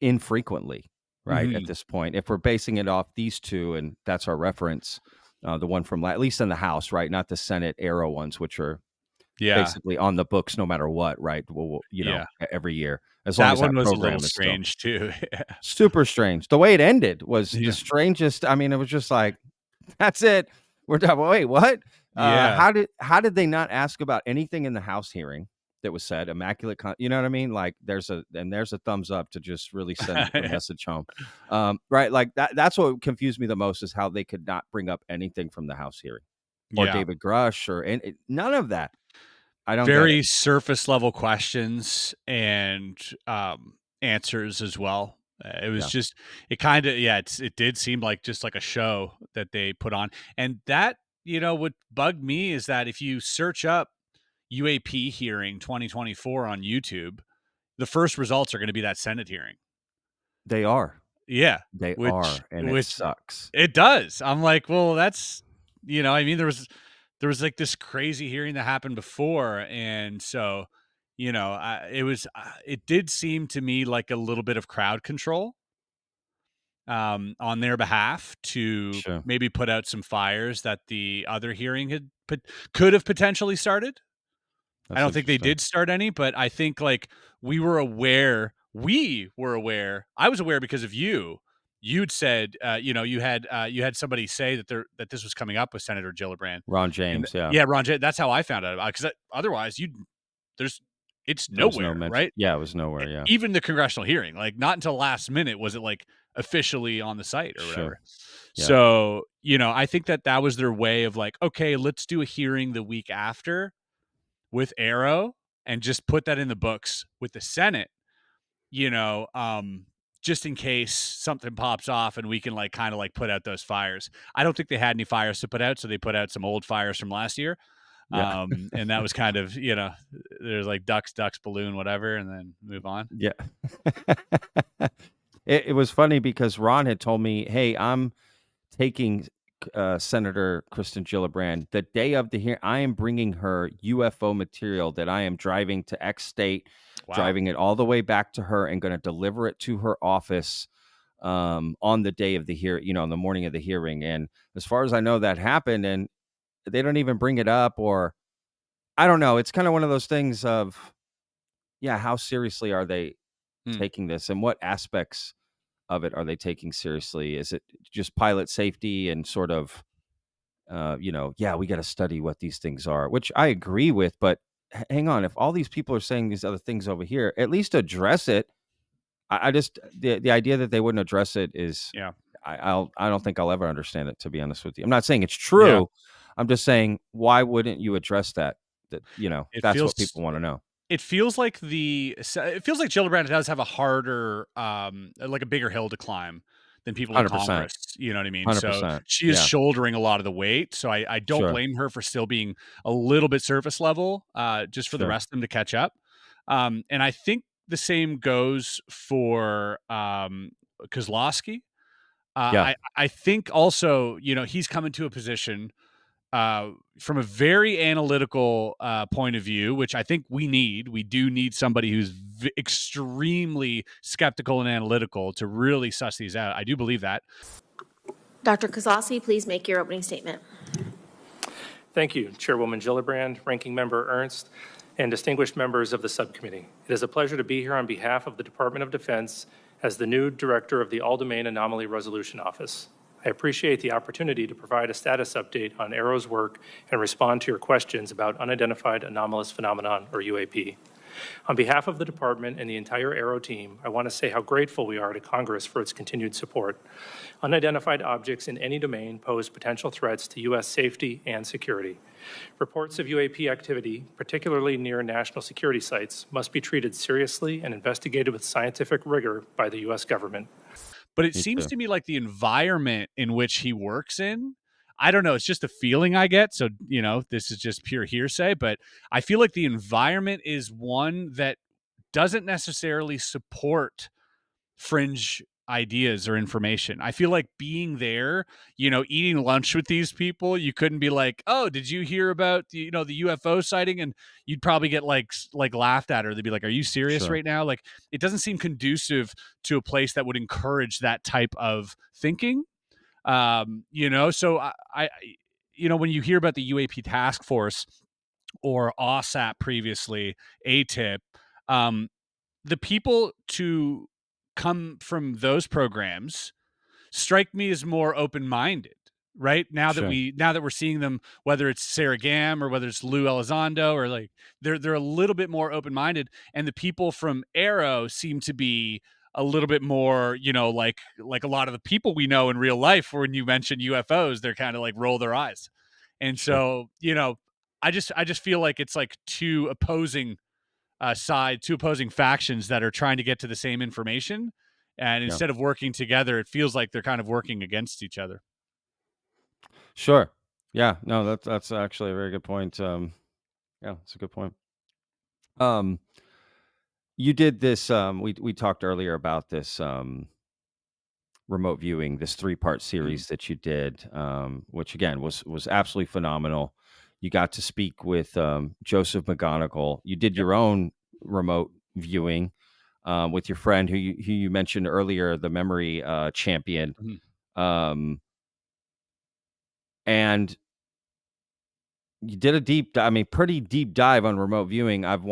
infrequently, right? At Mhm. this point, if we're basing it off these two, and that's our reference, the one from at least in the House, right? Not the Senate era ones, which are Yeah. basically on the books no matter what, right? Yeah. Every year, as long That as one that was a little program is still strange too. Yeah. super strange. The way it ended was the Yeah. strangest. I mean, it was just like, that's it. We're done. Wait, what? Yeah. How did they not ask about anything in the House hearing that was said? Immaculate, you know what I mean? Like, there's a thumbs up to just really send a message home, right? Like that's what confused me the most, is how they could not bring up anything from the House hearing or Yeah. David Grusch none of that. I don't get it. Very surface level questions and answers as well. It was Yeah, just, it kind of, yeah, it did seem like just like a show that they put on. And that, what bugged me is that if you search up UAP hearing 2024 on YouTube, the first results are going to be that Senate hearing. they are. Yeah. They Which, are, and it which sucks. it does. I'm like, well, that's, I mean, there was like this crazy hearing that happened before. And so, it did seem to me like a little bit of crowd control on their behalf to Sure, maybe put out some fires that the other hearing could have potentially started. I that's don't think they interesting. did start any, but I think like we were aware. I was aware because of you. You'd said, you had somebody say that this was coming up with Senator Gillibrand. Ron And James, yeah, yeah, Ron J. That's how I found out about it, because otherwise there's it's there was no nowhere, mention. right? Yeah, it was nowhere. Yeah, Even the congressional hearing, like not until last minute was it like officially on the site or sure. whatever. Yeah, So, I think that was their way of like, okay, let's do a hearing the week after with Arrow and just put that in the books with the Senate, you know, um, just in case something pops off and we can like kind of like put out those fires. I don't think they had any fires to put out, so they put out some old fires from last year. yeah, And that was kind of, there's like ducks, balloon, whatever, and then move on. yeah. It was funny because Ron had told me, "Hey, I'm taking Senator Kristen Gillibrand the day of the hearing. I am bringing her UFO material that I am driving to X state, Wow. driving it all the way back to her, and going to deliver it to her office on the day of the hearing, on the morning of the hearing." And as far as I know, that happened, and they don't even bring it up, or I don't know. It's kind of one of those things of, yeah, how seriously are they Hmm. taking this, and what aspects of it are they taking seriously? Is it just pilot safety and sort of, yeah, we got to study what these things are, which I agree with, but hang on, if all these people are saying these other things over here, at least address it. I just, the idea that they wouldn't address it is, Yeah. I don't think I'll ever understand it, to be honest with you. I'm not saying it's Yeah. true. I'm just saying, why wouldn't you address that? That, It that's what feels people want to know. it feels like Gillibrand does have a harder, like a bigger hill to climb than people in 100%. Congress. You know what I mean? So 100%. she is Yeah, shouldering a lot of the weight. So I don't sure. blame her for still being a little bit surface level, just for the Sure. rest of them to catch up. And I think the same goes for Kozlowski. Yeah. I think also, he's come into a position from a very analytical point of view, which I think we need. We do need somebody who's extremely skeptical and analytical to really suss these out. I do believe that. Dr. Kozlowski, please make your opening statement. Thank you, Chairwoman Gillibrand, Ranking Member Ernst, and distinguished members of the subcommittee. It is a pleasure to be here on behalf of the Department of Defense as the new Director of the All-Domain Anomaly Resolution Office. I appreciate the opportunity to provide a status update on AARO's work and respond to your questions about unidentified anomalous phenomenon, or UAP. On behalf of the department and the entire AARO team, I want to say how grateful we are to Congress for its continued support. Unidentified objects in any domain pose potential threats to U.S. safety and security. Reports of UAP activity, particularly near national security sites, must be treated seriously and investigated with scientific rigor by the U.S. government. But it seems to me like the environment in which he works in, I don't know, it's just a feeling I get. So, this is just pure hearsay, but I feel like the environment is one that doesn't necessarily support fringe ideas or information. I feel like being there, eating lunch with these people, you couldn't be like, "Oh, did you hear about the UFO sighting?" And you'd probably get like laughed at, or they'd be like, "Are you serious Sure. right now?" Like, it doesn't seem conducive to a place that would encourage that type of thinking. So I when you hear about the UAP task force or OSAP previously, ATIP, the people to come from those programs strike me as more open-minded, right? Now that we're seeing them, whether it's Sarah Gam or whether it's Lou Elizondo, or like they're a little bit more open-minded, and the people from AARO seem to be a little bit more, like a lot of the people we know in real life, when you mention UFOs, they're kind of like roll their eyes. And so, I just feel like it's like two opposing two opposing factions that are trying to get to the same information. And instead of working together, it feels like they're kind of working against each other. Sure. Yeah. No, that's actually a very good point. Yeah, it's a good point. You did this. We talked earlier about this remote viewing, this 3-part series that you did, which again was absolutely phenomenal. You got to speak with Joseph McGonigal. You did your own remote viewing with your friend who you mentioned earlier, the memory champion. And you did pretty deep dive on remote viewing. I've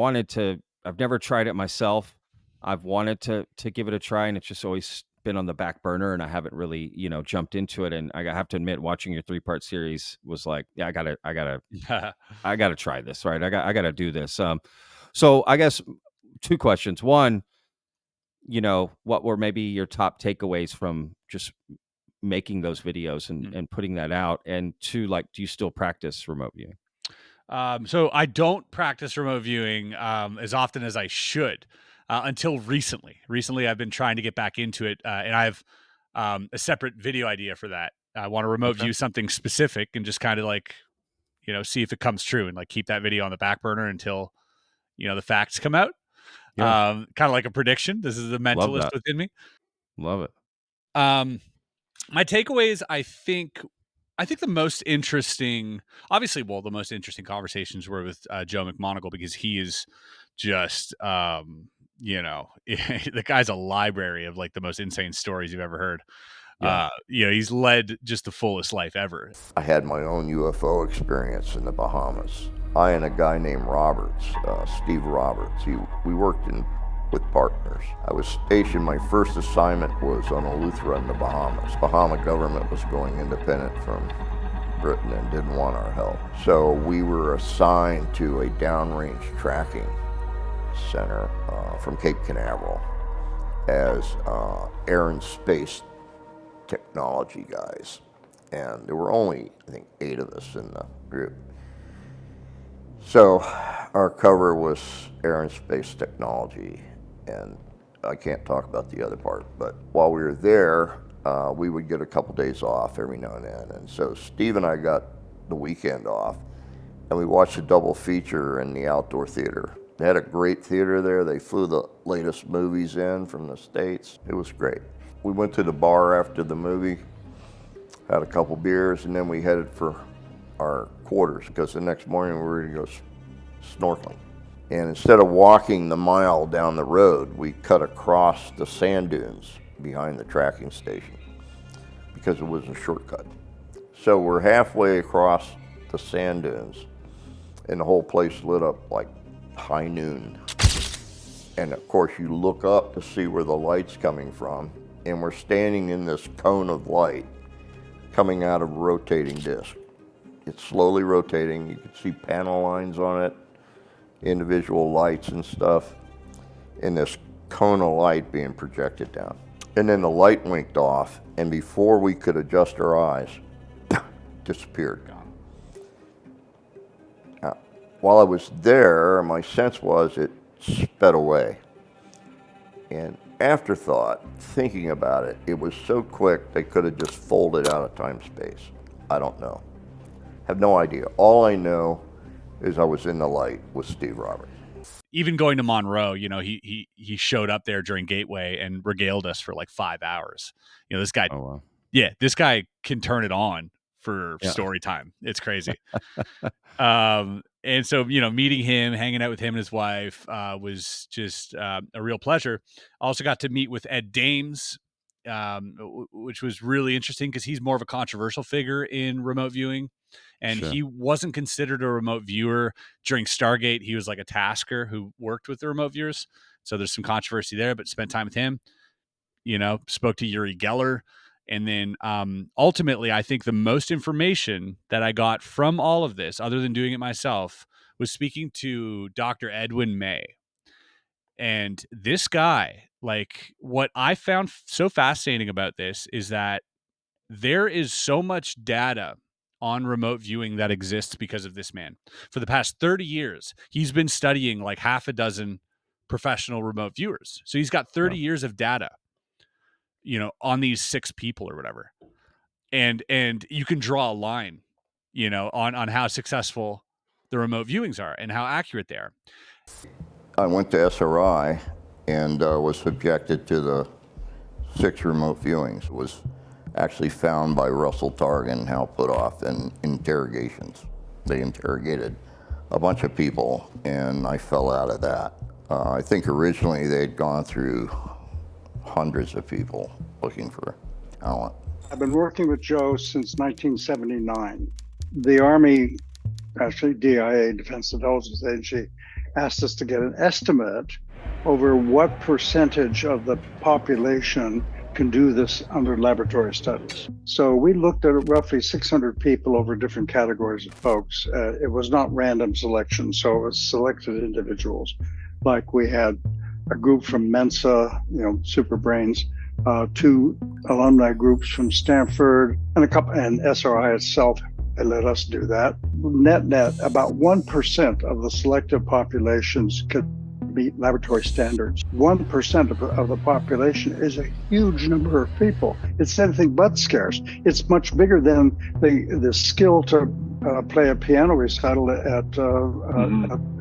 never tried it myself. I've wanted to give it a try, and it's just always been on the back burner, and I haven't really, jumped into it. And I have to admit, watching your 3-part series was like, yeah, I gotta try this, right? I gotta do this. So I guess 2 questions. One, what were maybe your top takeaways from just making those videos and putting that out? And 2, like, do you still practice remote viewing? So I don't practice remote viewing as often as I should until recently. Recently, I've been trying to get back into it, and I have a separate video idea for that. I want to remote view something specific and just kind of like, see if it comes true, and like keep that video on the back burner until, the facts come out. Yeah. Kind of like a prediction. This is the mentalist within me. Love it. My takeaways, I think the most interesting, obviously, the most interesting conversations were with Joe McMoneagle, because he is just, the guy's a library of like the most insane stories you've ever heard. He's led just the fullest life ever. I had my own UFO experience in the Bahamas. I and a guy named Roberts, Steve Roberts, we worked with partners. I was stationed, my first assignment was on Eleuthera in the Bahamas. Bahama government was going independent from Britain and didn't want our help. So we were assigned to a downrange tracking center from Cape Canaveral as air and space technology guys. And there were only, I think, 8 of us in the group. So our cover was air and space technology, and I can't talk about the other part, but while we were there, we would get a couple days off every now and then. And so Steve and I got the weekend off, and we watched a double feature in the outdoor theater. They had a great theater there. They flew the latest movies in from the States. It was great. We went to the bar after the movie, had a couple beers, and then we headed for our quarters, because the next morning we were going to go snorkeling. And instead of walking the mile down the road, we cut across the sand dunes behind the tracking station, because it was a shortcut. So we're halfway across the sand dunes, and the whole place lit up like high noon. And of course you look up to see where the light's coming from, and we're standing in this cone of light coming out of a rotating disc. It's slowly rotating. You can see panel lines on it, individual lights and stuff, and this cone of light being projected down. And then the light winked off, and before we could adjust our eyes, disappeared. Now, while I was there, my sense was it sped away. And afterthought, thinking about it, it was so quick they could have just folded out of time-space. I don't know. Have no idea. All I know is I was in the light with Steve Roberts. Even going to Monroe, you know, he showed up there during Gateway and regaled us for like 5 hours. You know, this guy, Oh, wow. Yeah, this guy can turn it on for story time. It's crazy. And so, you know, meeting him, hanging out with him and his wife was just a real pleasure. Also got to meet with Ed Dames, which was really interesting because he's more of a controversial figure in remote viewing. And Sure. he wasn't considered a remote viewer during Stargate. He was like a tasker who worked with the remote viewers. So there's some controversy there, but spent time with him, you know, spoke to Uri Geller. And then ultimately, I think the most information that I got from all of this, other than doing it myself, was speaking to Dr. Edwin May. And this guy, like, what I found so fascinating about this is that there is so much data on remote viewing that exists because of this man. For the past 30 years, he's been studying like half a dozen professional remote viewers. So he's got 30 years of data, you know, on these 6 people or whatever. And you can draw a line, you know, on how successful the remote viewings are and how accurate they are. I went to SRI and was subjected to the 6 remote viewings. It was actually found by Russell Targ and Hal Putoff in interrogations. They interrogated a bunch of people, and I fell out of that. I think originally they'd gone through hundreds of people looking for talent. I've been working with Joe since 1979. The Army, actually DIA, Defense Intelligence Agency, asked us to get an estimate over what percentage of the population can do this under laboratory studies. So we looked at roughly 600 people over different categories of folks. It was not random selection, so it was selected individuals. Like we had a group from Mensa, you know, super brains, 2 alumni groups from Stanford, and SRI itself let us do that. Net, about 1% of the selected populations could meet laboratory standards. 1% of the population is a huge number of people. It's anything but scarce. It's much bigger than the skill to play a piano recital at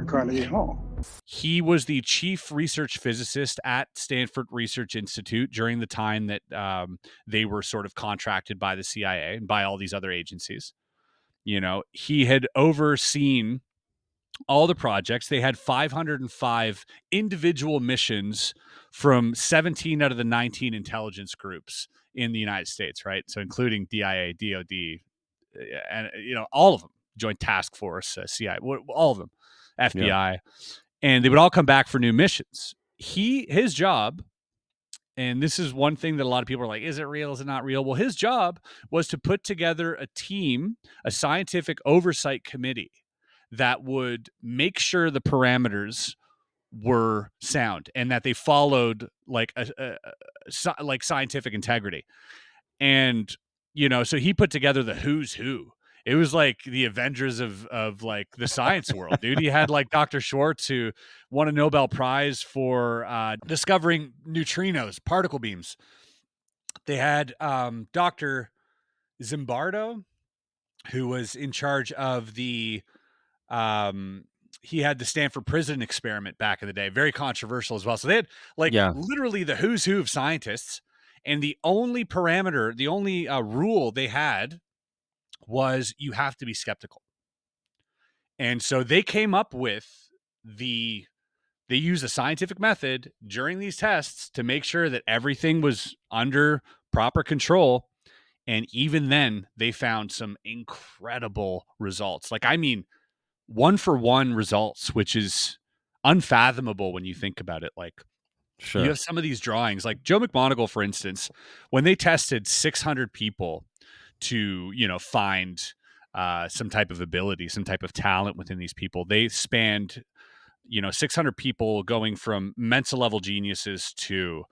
Carnegie Hall. He was the chief research physicist at Stanford Research Institute during the time that they were sort of contracted by the CIA and by all these other agencies. You know, he had overseen all the projects. They had 505 individual missions from 17 out of the 19 intelligence groups in the United States, right? So including DIA, DOD, and, you know, all of them, Joint Task Force, CIA, all of them, FBI. Yeah. And they would all come back for new missions. His job, and this is one thing that a lot of people are like, is it real? Is it not real? Well, his job was to put together a team, a scientific oversight committee that would make sure the parameters were sound and that they followed like like scientific integrity. And, you know, so he put together the who's who. It was like the Avengers of like the science world, dude. He had like Dr. Schwartz, who won a Nobel Prize for discovering neutrinos, particle beams. They had Dr. Zimbardo, who was in charge of the he had the Stanford prison experiment back in the day, very controversial as well. So they had like literally the who's who of scientists, and the only parameter, the only rule they had was you have to be skeptical. And so they came up with they used a scientific method during these tests to make sure that everything was under proper control. And even then they found some incredible results. Like, I mean, 1-for-1 results, which is unfathomable when you think about it. Like, you have some of these drawings, like Joe McMoneagle, for instance, when they tested 600 people to, find some type of ability, some type of talent within these people. They spanned 600 people, going from Mensa level geniuses to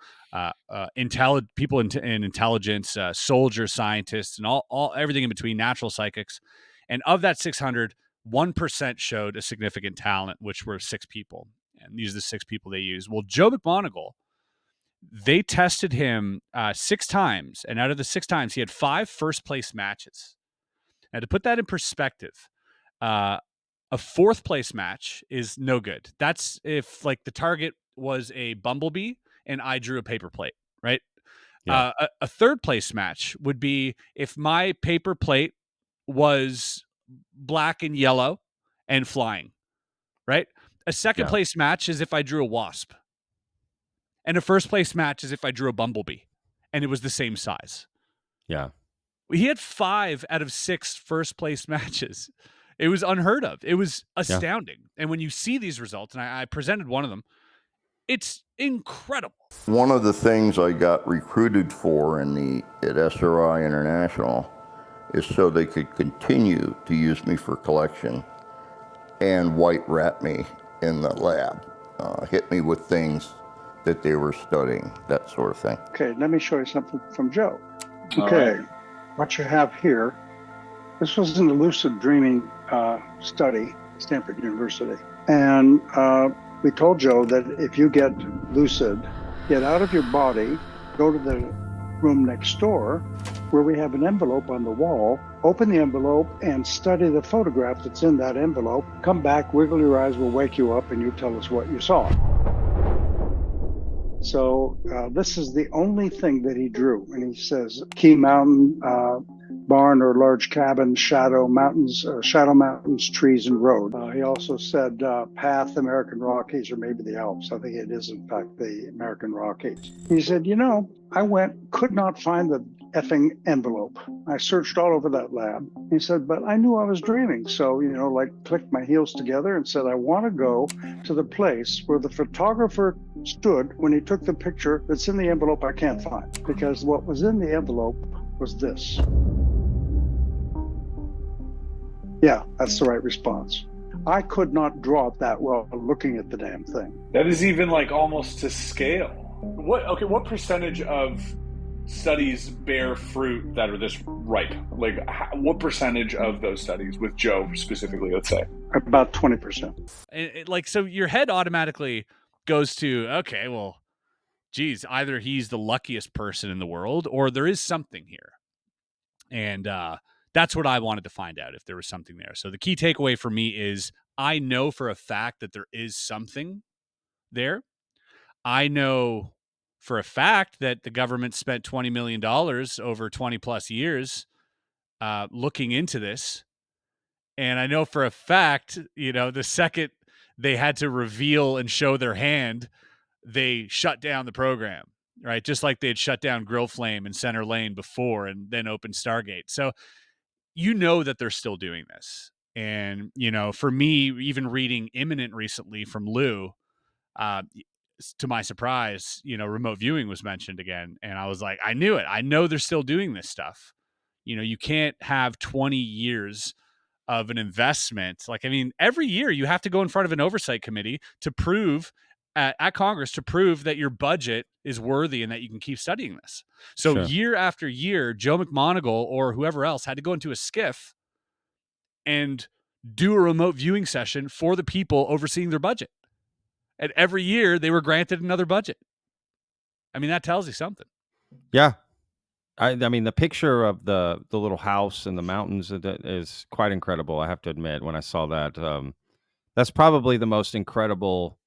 people in intelligence, soldiers, scientists, and all everything in between, natural psychics. And of that 600, 1% showed a significant talent, which were 6 people. And these are the 6 people they used. Well, Joe McMoneagle, they tested him 6 times, and out of the 6 times, he had 5 first place matches. Now, to put that in perspective, a 4th place match is no good. That's if like the target was a bumblebee and I drew a paper plate, right? Yeah. A 3rd place match would be if my paper plate was black and yellow and flying, right? A 2nd place match is if I drew a wasp. And a 1st place match is if I drew a bumblebee and it was the same size. Yeah. He had 5 out of 6 first place matches. It was unheard of. It was astounding. And when you see these results, and I presented one of them, it's incredible. One of the things I got recruited for at SRI International is so they could continue to use me for collection and white rat me in the lab, hit me with things that they were studying, that sort of thing. Okay, let me show you something from Joe. Okay, what you have here, this was an lucid dreaming study, Stanford University. And we told Joe that if you get lucid, get out of your body, go to the room next door where we have an envelope on the wall, open the envelope and study the photograph that's in that envelope, come back, wiggle your eyes, we'll wake you up and you tell us what you saw. So this is the only thing that he drew. And he says, key mountain, barn or large cabin, shadow mountains, trees and road. He also said path, American Rockies, or maybe the Alps. I think it is, in fact, the American Rockies. He said, I could not find the effing envelope. I searched all over that lab. He said, but I knew I was dreaming. So, clicked my heels together and said, I want to go to the place where the photographer stood when he took the picture that's in the envelope I can't find. Because what was in the envelope was this. Yeah, that's the right response. I could not draw it that well looking at the damn thing. That is even almost to scale. What percentage of studies bear fruit that are this ripe? What percentage of those studies with Joe specifically, let's say? About 20%. So your head automatically goes to, okay, well, geez, either he's the luckiest person in the world or there is something here. And that's what I wanted to find out, if there was something there. So the key takeaway for me is I know for a fact that there is something there. I know for a fact that the government spent $20 million over 20 plus years looking into this. And I know for a fact, the second they had to reveal and show their hand, they shut down the program, right? Just like they had shut down Grill Flame and Center Lane before and then opened Stargate. So that they're still doing this. And, for me, even reading Imminent recently from Lou, to my surprise, remote viewing was mentioned again. And I was like, I knew it. I know they're still doing this stuff. You can't have 20 years of an investment. Every year you have to go in front of an oversight committee to prove at Congress to prove that your budget is worthy and that you can keep studying this. So year after year, Joe McMoneagle or whoever else had to go into a skiff and do a remote viewing session for the people overseeing their budget. And every year they were granted another budget. That tells you something. Yeah. The picture of the little house in the mountains is quite incredible. I have to admit, when I saw that, that's probably the most incredible,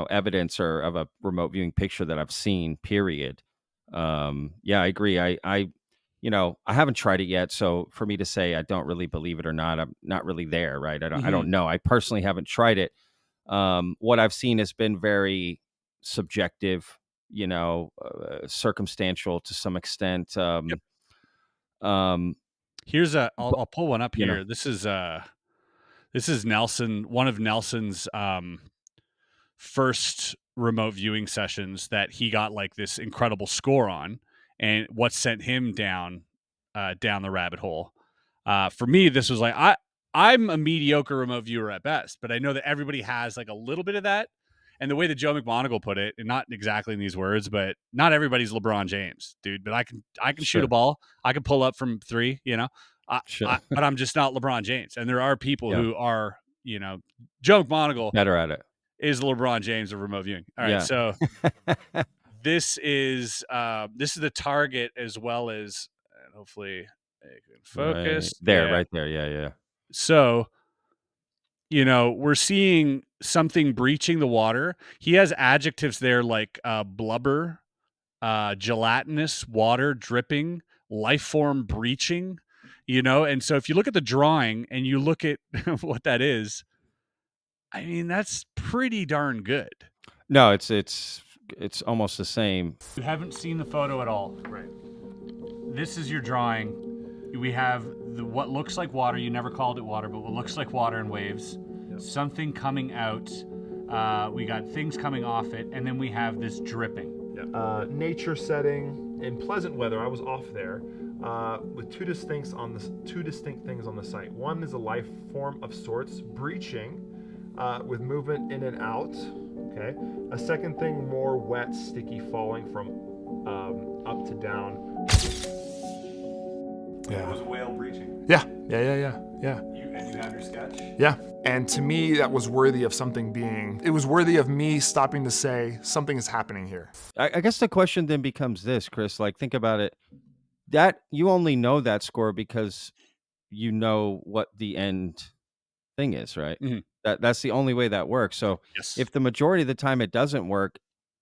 evidence or of a remote viewing picture that I've seen, period. Yeah, I agree. I haven't tried it yet. So for me to say I don't really believe it or not, I'm not really there, right? I don't know. I personally haven't tried it. What I've seen has been very subjective, circumstantial to some extent. Here's I'll pull one up here. This is Nelson, one of Nelson's first remote viewing sessions that he got this incredible score on, and what sent him down down the rabbit hole. For me, this was like, I'm a mediocre remote viewer at best, but I know that everybody has like a little bit of that. And the way that Joe McMoneagle put it, and not exactly in these words, but not everybody's LeBron James, dude. But I can shoot a Sure. ball. I can pull up from 3, Sure. but I'm just not LeBron James. And there are people Yeah. who are, Joe McMoneagle Better at it. is the LeBron James of remote viewing. All right, Yeah. so this is the target as well as, and hopefully I can focus There, Yeah. right there. Yeah. So, we're seeing something breaching the water. He has adjectives there like blubber, gelatinous, water dripping, life form breaching, and so if you look at the drawing and you look at what that is, I mean, that's pretty darn good. No, it's almost the same. You haven't seen the photo at all. Right. This is your drawing. We have what looks like water. You never called it water, but what looks like water and waves. Yep. Something coming out. We got things coming off it, and then we have this dripping. Yep. Nature setting in pleasant weather. I was off there with two distinct things on the site. One is a life form of sorts breaching with movement in and out. Okay. A second thing, more wet, sticky, falling from up to down. Yeah. It was a whale breaching. Yeah. And you have your sketch? Yeah. And to me, that was worthy of it was worthy of me stopping to say something is happening here. I guess the question then becomes this, Chris, like think about it. That you only know that score because you know what the end thing is, right? Mm-hmm. That's the only way that works. So yes. If the majority of the time it doesn't work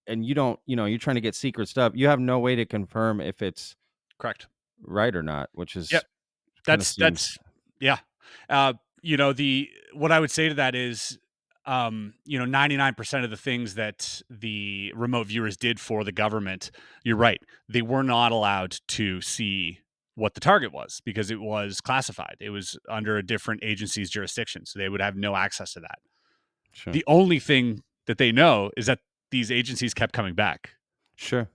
and you don't, you're trying to get secret stuff, you have no way to confirm if it's correct, right or not, which is that's yeah. What I would say to that is 99% of the things that the remote viewers did for the government, you're right, they were not allowed to see what the target was because it was classified. It was under a different agency's jurisdiction, so they would have no access to that. Sure. The only thing that they know is that these agencies kept coming back. Sure.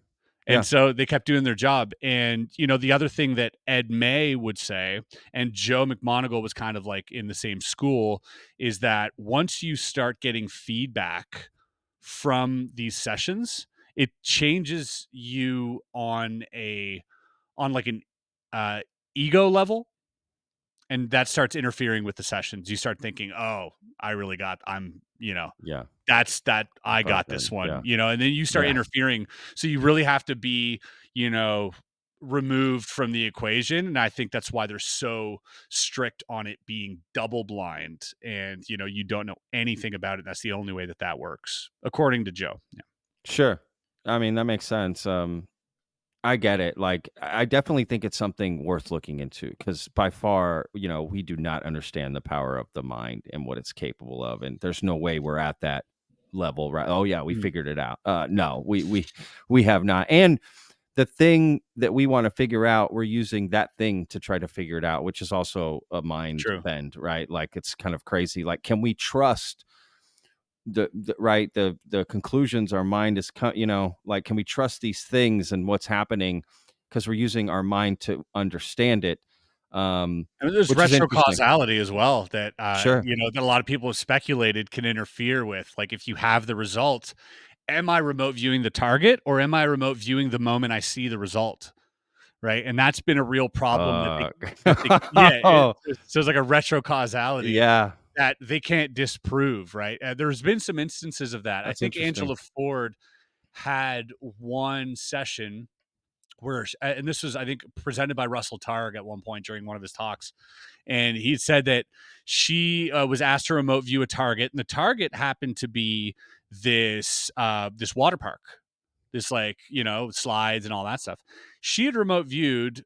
And so they kept doing their job. And, the other thing that Ed May would say, and Joe McMoneagle was kind of like in the same school, is that once you start getting feedback from these sessions, it changes you on like an ego level. And that starts interfering with the sessions. You start thinking, oh, I got this one, and then you start interfering. So you really have to be, removed from the equation. And I think that's why they're so strict on it being double blind and, you don't know anything about it. That's the only way that works, according to Joe. Yeah. Sure. I mean, that makes sense. I get it. Like, I definitely think it's something worth looking into because by far, we do not understand the power of the mind and what it's capable of. And there's no way we're at that level, right? Oh yeah, we figured it out. No, we have not. And the thing that we want to figure out, we're using that thing to try to figure it out, which is also a mind bend, right? Like, it's kind of crazy. Like, can we trust the conclusions our mind is, like, can we trust these things and what's happening because we're using our mind to understand it? And there's retrocausality as well that that a lot of people have speculated can interfere with. Like, if you have the result, am I remote viewing the target or am I remote viewing the moment I see the result? Right. And that's been a real problem. So it's like a retrocausality that they can't disprove. Right. There's been some instances of that. That's I think Angela Ford had one session where, and this was, I think, presented by Russell Targ at one point during one of his talks. And he said that she was asked to remote view a target, and the target happened to be this water park, this slides and all that stuff. She had remote viewed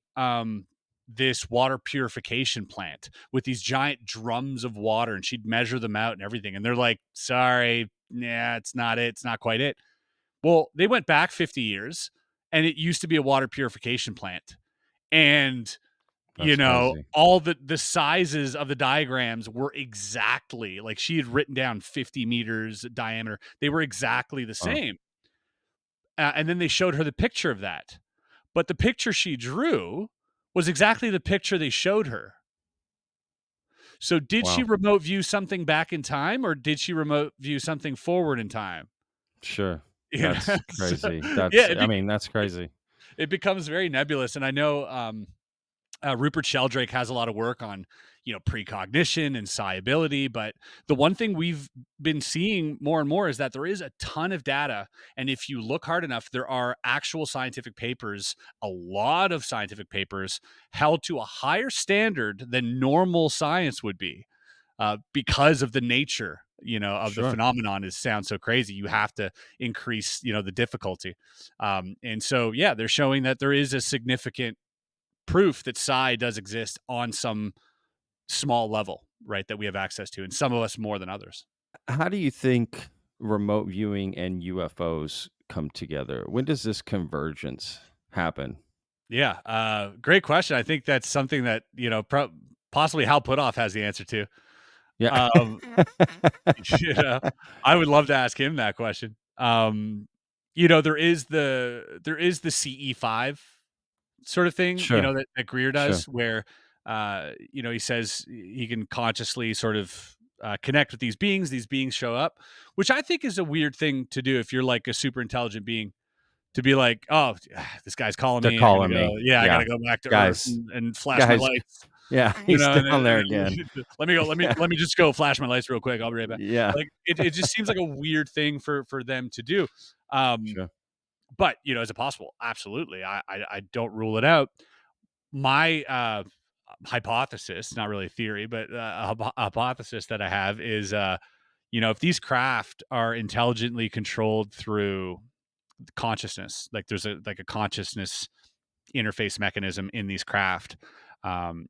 this water purification plant with these giant drums of water, and she'd measure them out and everything. And they're like, sorry, it's not it. It's not quite it. Well, they went back 50 years and it used to be a water purification plant. And, That's crazy. all the sizes of the diagrams were exactly like she had written down 50 meters diameter. They were exactly the same. And then they showed her the picture of that. But the picture she drew was exactly the picture they showed her. So did she Wow. remote view something back in time, or did she remote view something forward in time? Sure. You know? That's So, crazy. yeah, I mean, that's crazy. it becomes very nebulous. And I know Rupert Sheldrake has a lot of work on, precognition and psiability. But the one thing we've been seeing more and more is that there is a ton of data. And if you look hard enough, there are actual scientific papers, a lot of scientific papers held to a higher standard than normal science would be. Because of the nature, of the Sure. phenomenon sounds so crazy. You have to increase, the difficulty. And so, yeah, they're showing that there is a significant proof that psi does exist on some small level, right? That we have access to, and some of us more than others. How do you think remote viewing and UFOs come together? When does this convergence happen? Yeah. Great question. I think that's something that, possibly Hal Puthoff has the answer to. Yeah. Um, I would love to ask him that question. There is the CE5 sort of thing, Sure. that Greer Sure. does, where, he says he can consciously sort of connect with these beings. These beings show up, which I think is a weird thing to do if you're like a super intelligent being, to be like, oh, this guy's calling They're me. I gotta calling go. me. Yeah, I Yeah. gotta go back to Earth Guys. and flash my lights. Yeah, he's down there again. Let me just go flash my lights real quick. I'll be right back. Yeah. Like it just seems like a weird thing for them to do. Sure. But is it possible? Absolutely. I don't rule it out. My hypothesis, not really a theory, but a hypothesis that I have is, if these craft are intelligently controlled through consciousness, like there's a consciousness interface mechanism in these craft,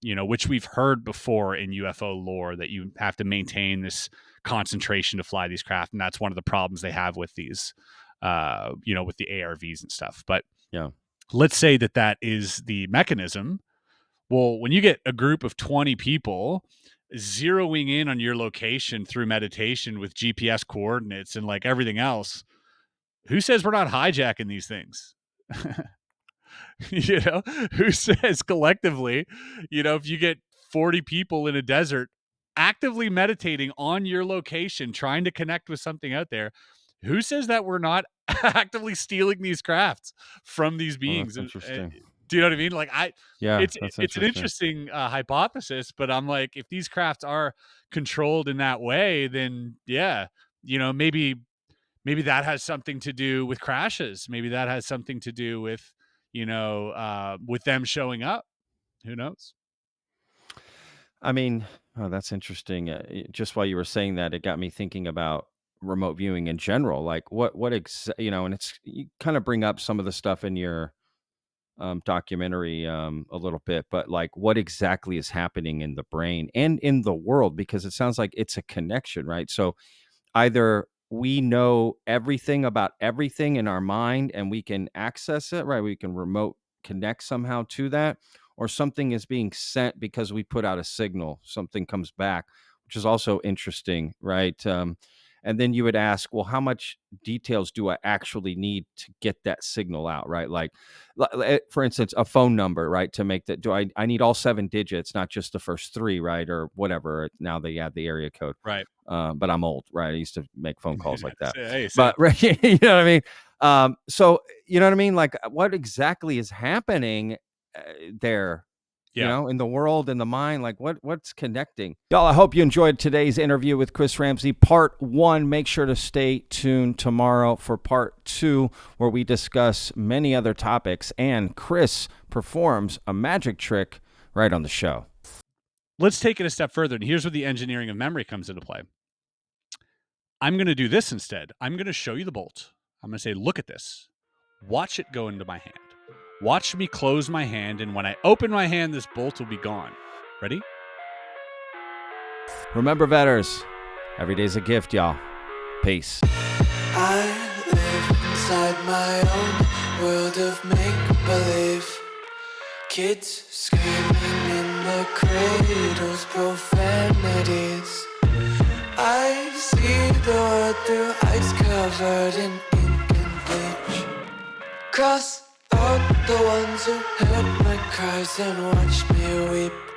which we've heard before in UFO lore, that you have to maintain this concentration to fly these craft. And that's one of the problems they have with these, with the ARVs and stuff. But yeah, let's say that is the mechanism. Well, when you get a group of 20 people zeroing in on your location through meditation with GPS coordinates and like everything else, who says we're not hijacking these things? Who says collectively, if you get 40 people in a desert actively meditating on your location, trying to connect with something out there, who says that we're not actively stealing these crafts from these beings? That's interesting. Do you know what I mean? Like it's an interesting hypothesis, but I'm like, if these crafts are controlled in that way, then yeah, maybe that has something to do with crashes. Maybe that has something to do with, with them showing up. Who knows? I mean, that's interesting. Just while you were saying that, it got me thinking about remote viewing in general. Like and you kind of bring up some of the stuff in your documentary a little bit, but like what exactly is happening in the brain and in the world, because it sounds like it's a connection, right? So either we know everything about everything in our mind and we can access it, right? We can remote connect somehow to that, or something is being sent because we put out a signal, something comes back, which is also interesting, right? And then you would ask, well, how much details do I actually need to get that signal out, right? Like, for instance, a phone number, right? To make that, I need all 7 digits, not just the first 3, right? Or whatever. Now they add the area code. Right. But I'm old, right? I used to make phone calls like that. Hey, but right, you know what I mean? So, you know what I mean? Like, what exactly is happening there? Yeah. In the world, in the mind, like what's connecting? Y'all, I hope you enjoyed today's interview with Chris Ramsay, part 1. Make sure to stay tuned tomorrow for part 2, where we discuss many other topics and Chris performs a magic trick right on the show. Let's take it a step further. And here's where the engineering of memory comes into play. I'm going to do this instead. I'm going to show you the bolt. I'm going to say, look at this. Watch it go into my hand. Watch me close my hand, and when I open my hand, this bolt will be gone. Ready? Remember, Vetters, every day's a gift, y'all. Peace. I live inside my own world of make-believe. Kids screaming in the cradles, profanities. I see the world through ice covered in ink and bleach. Cross out The ones who heard my cries and watched me weep.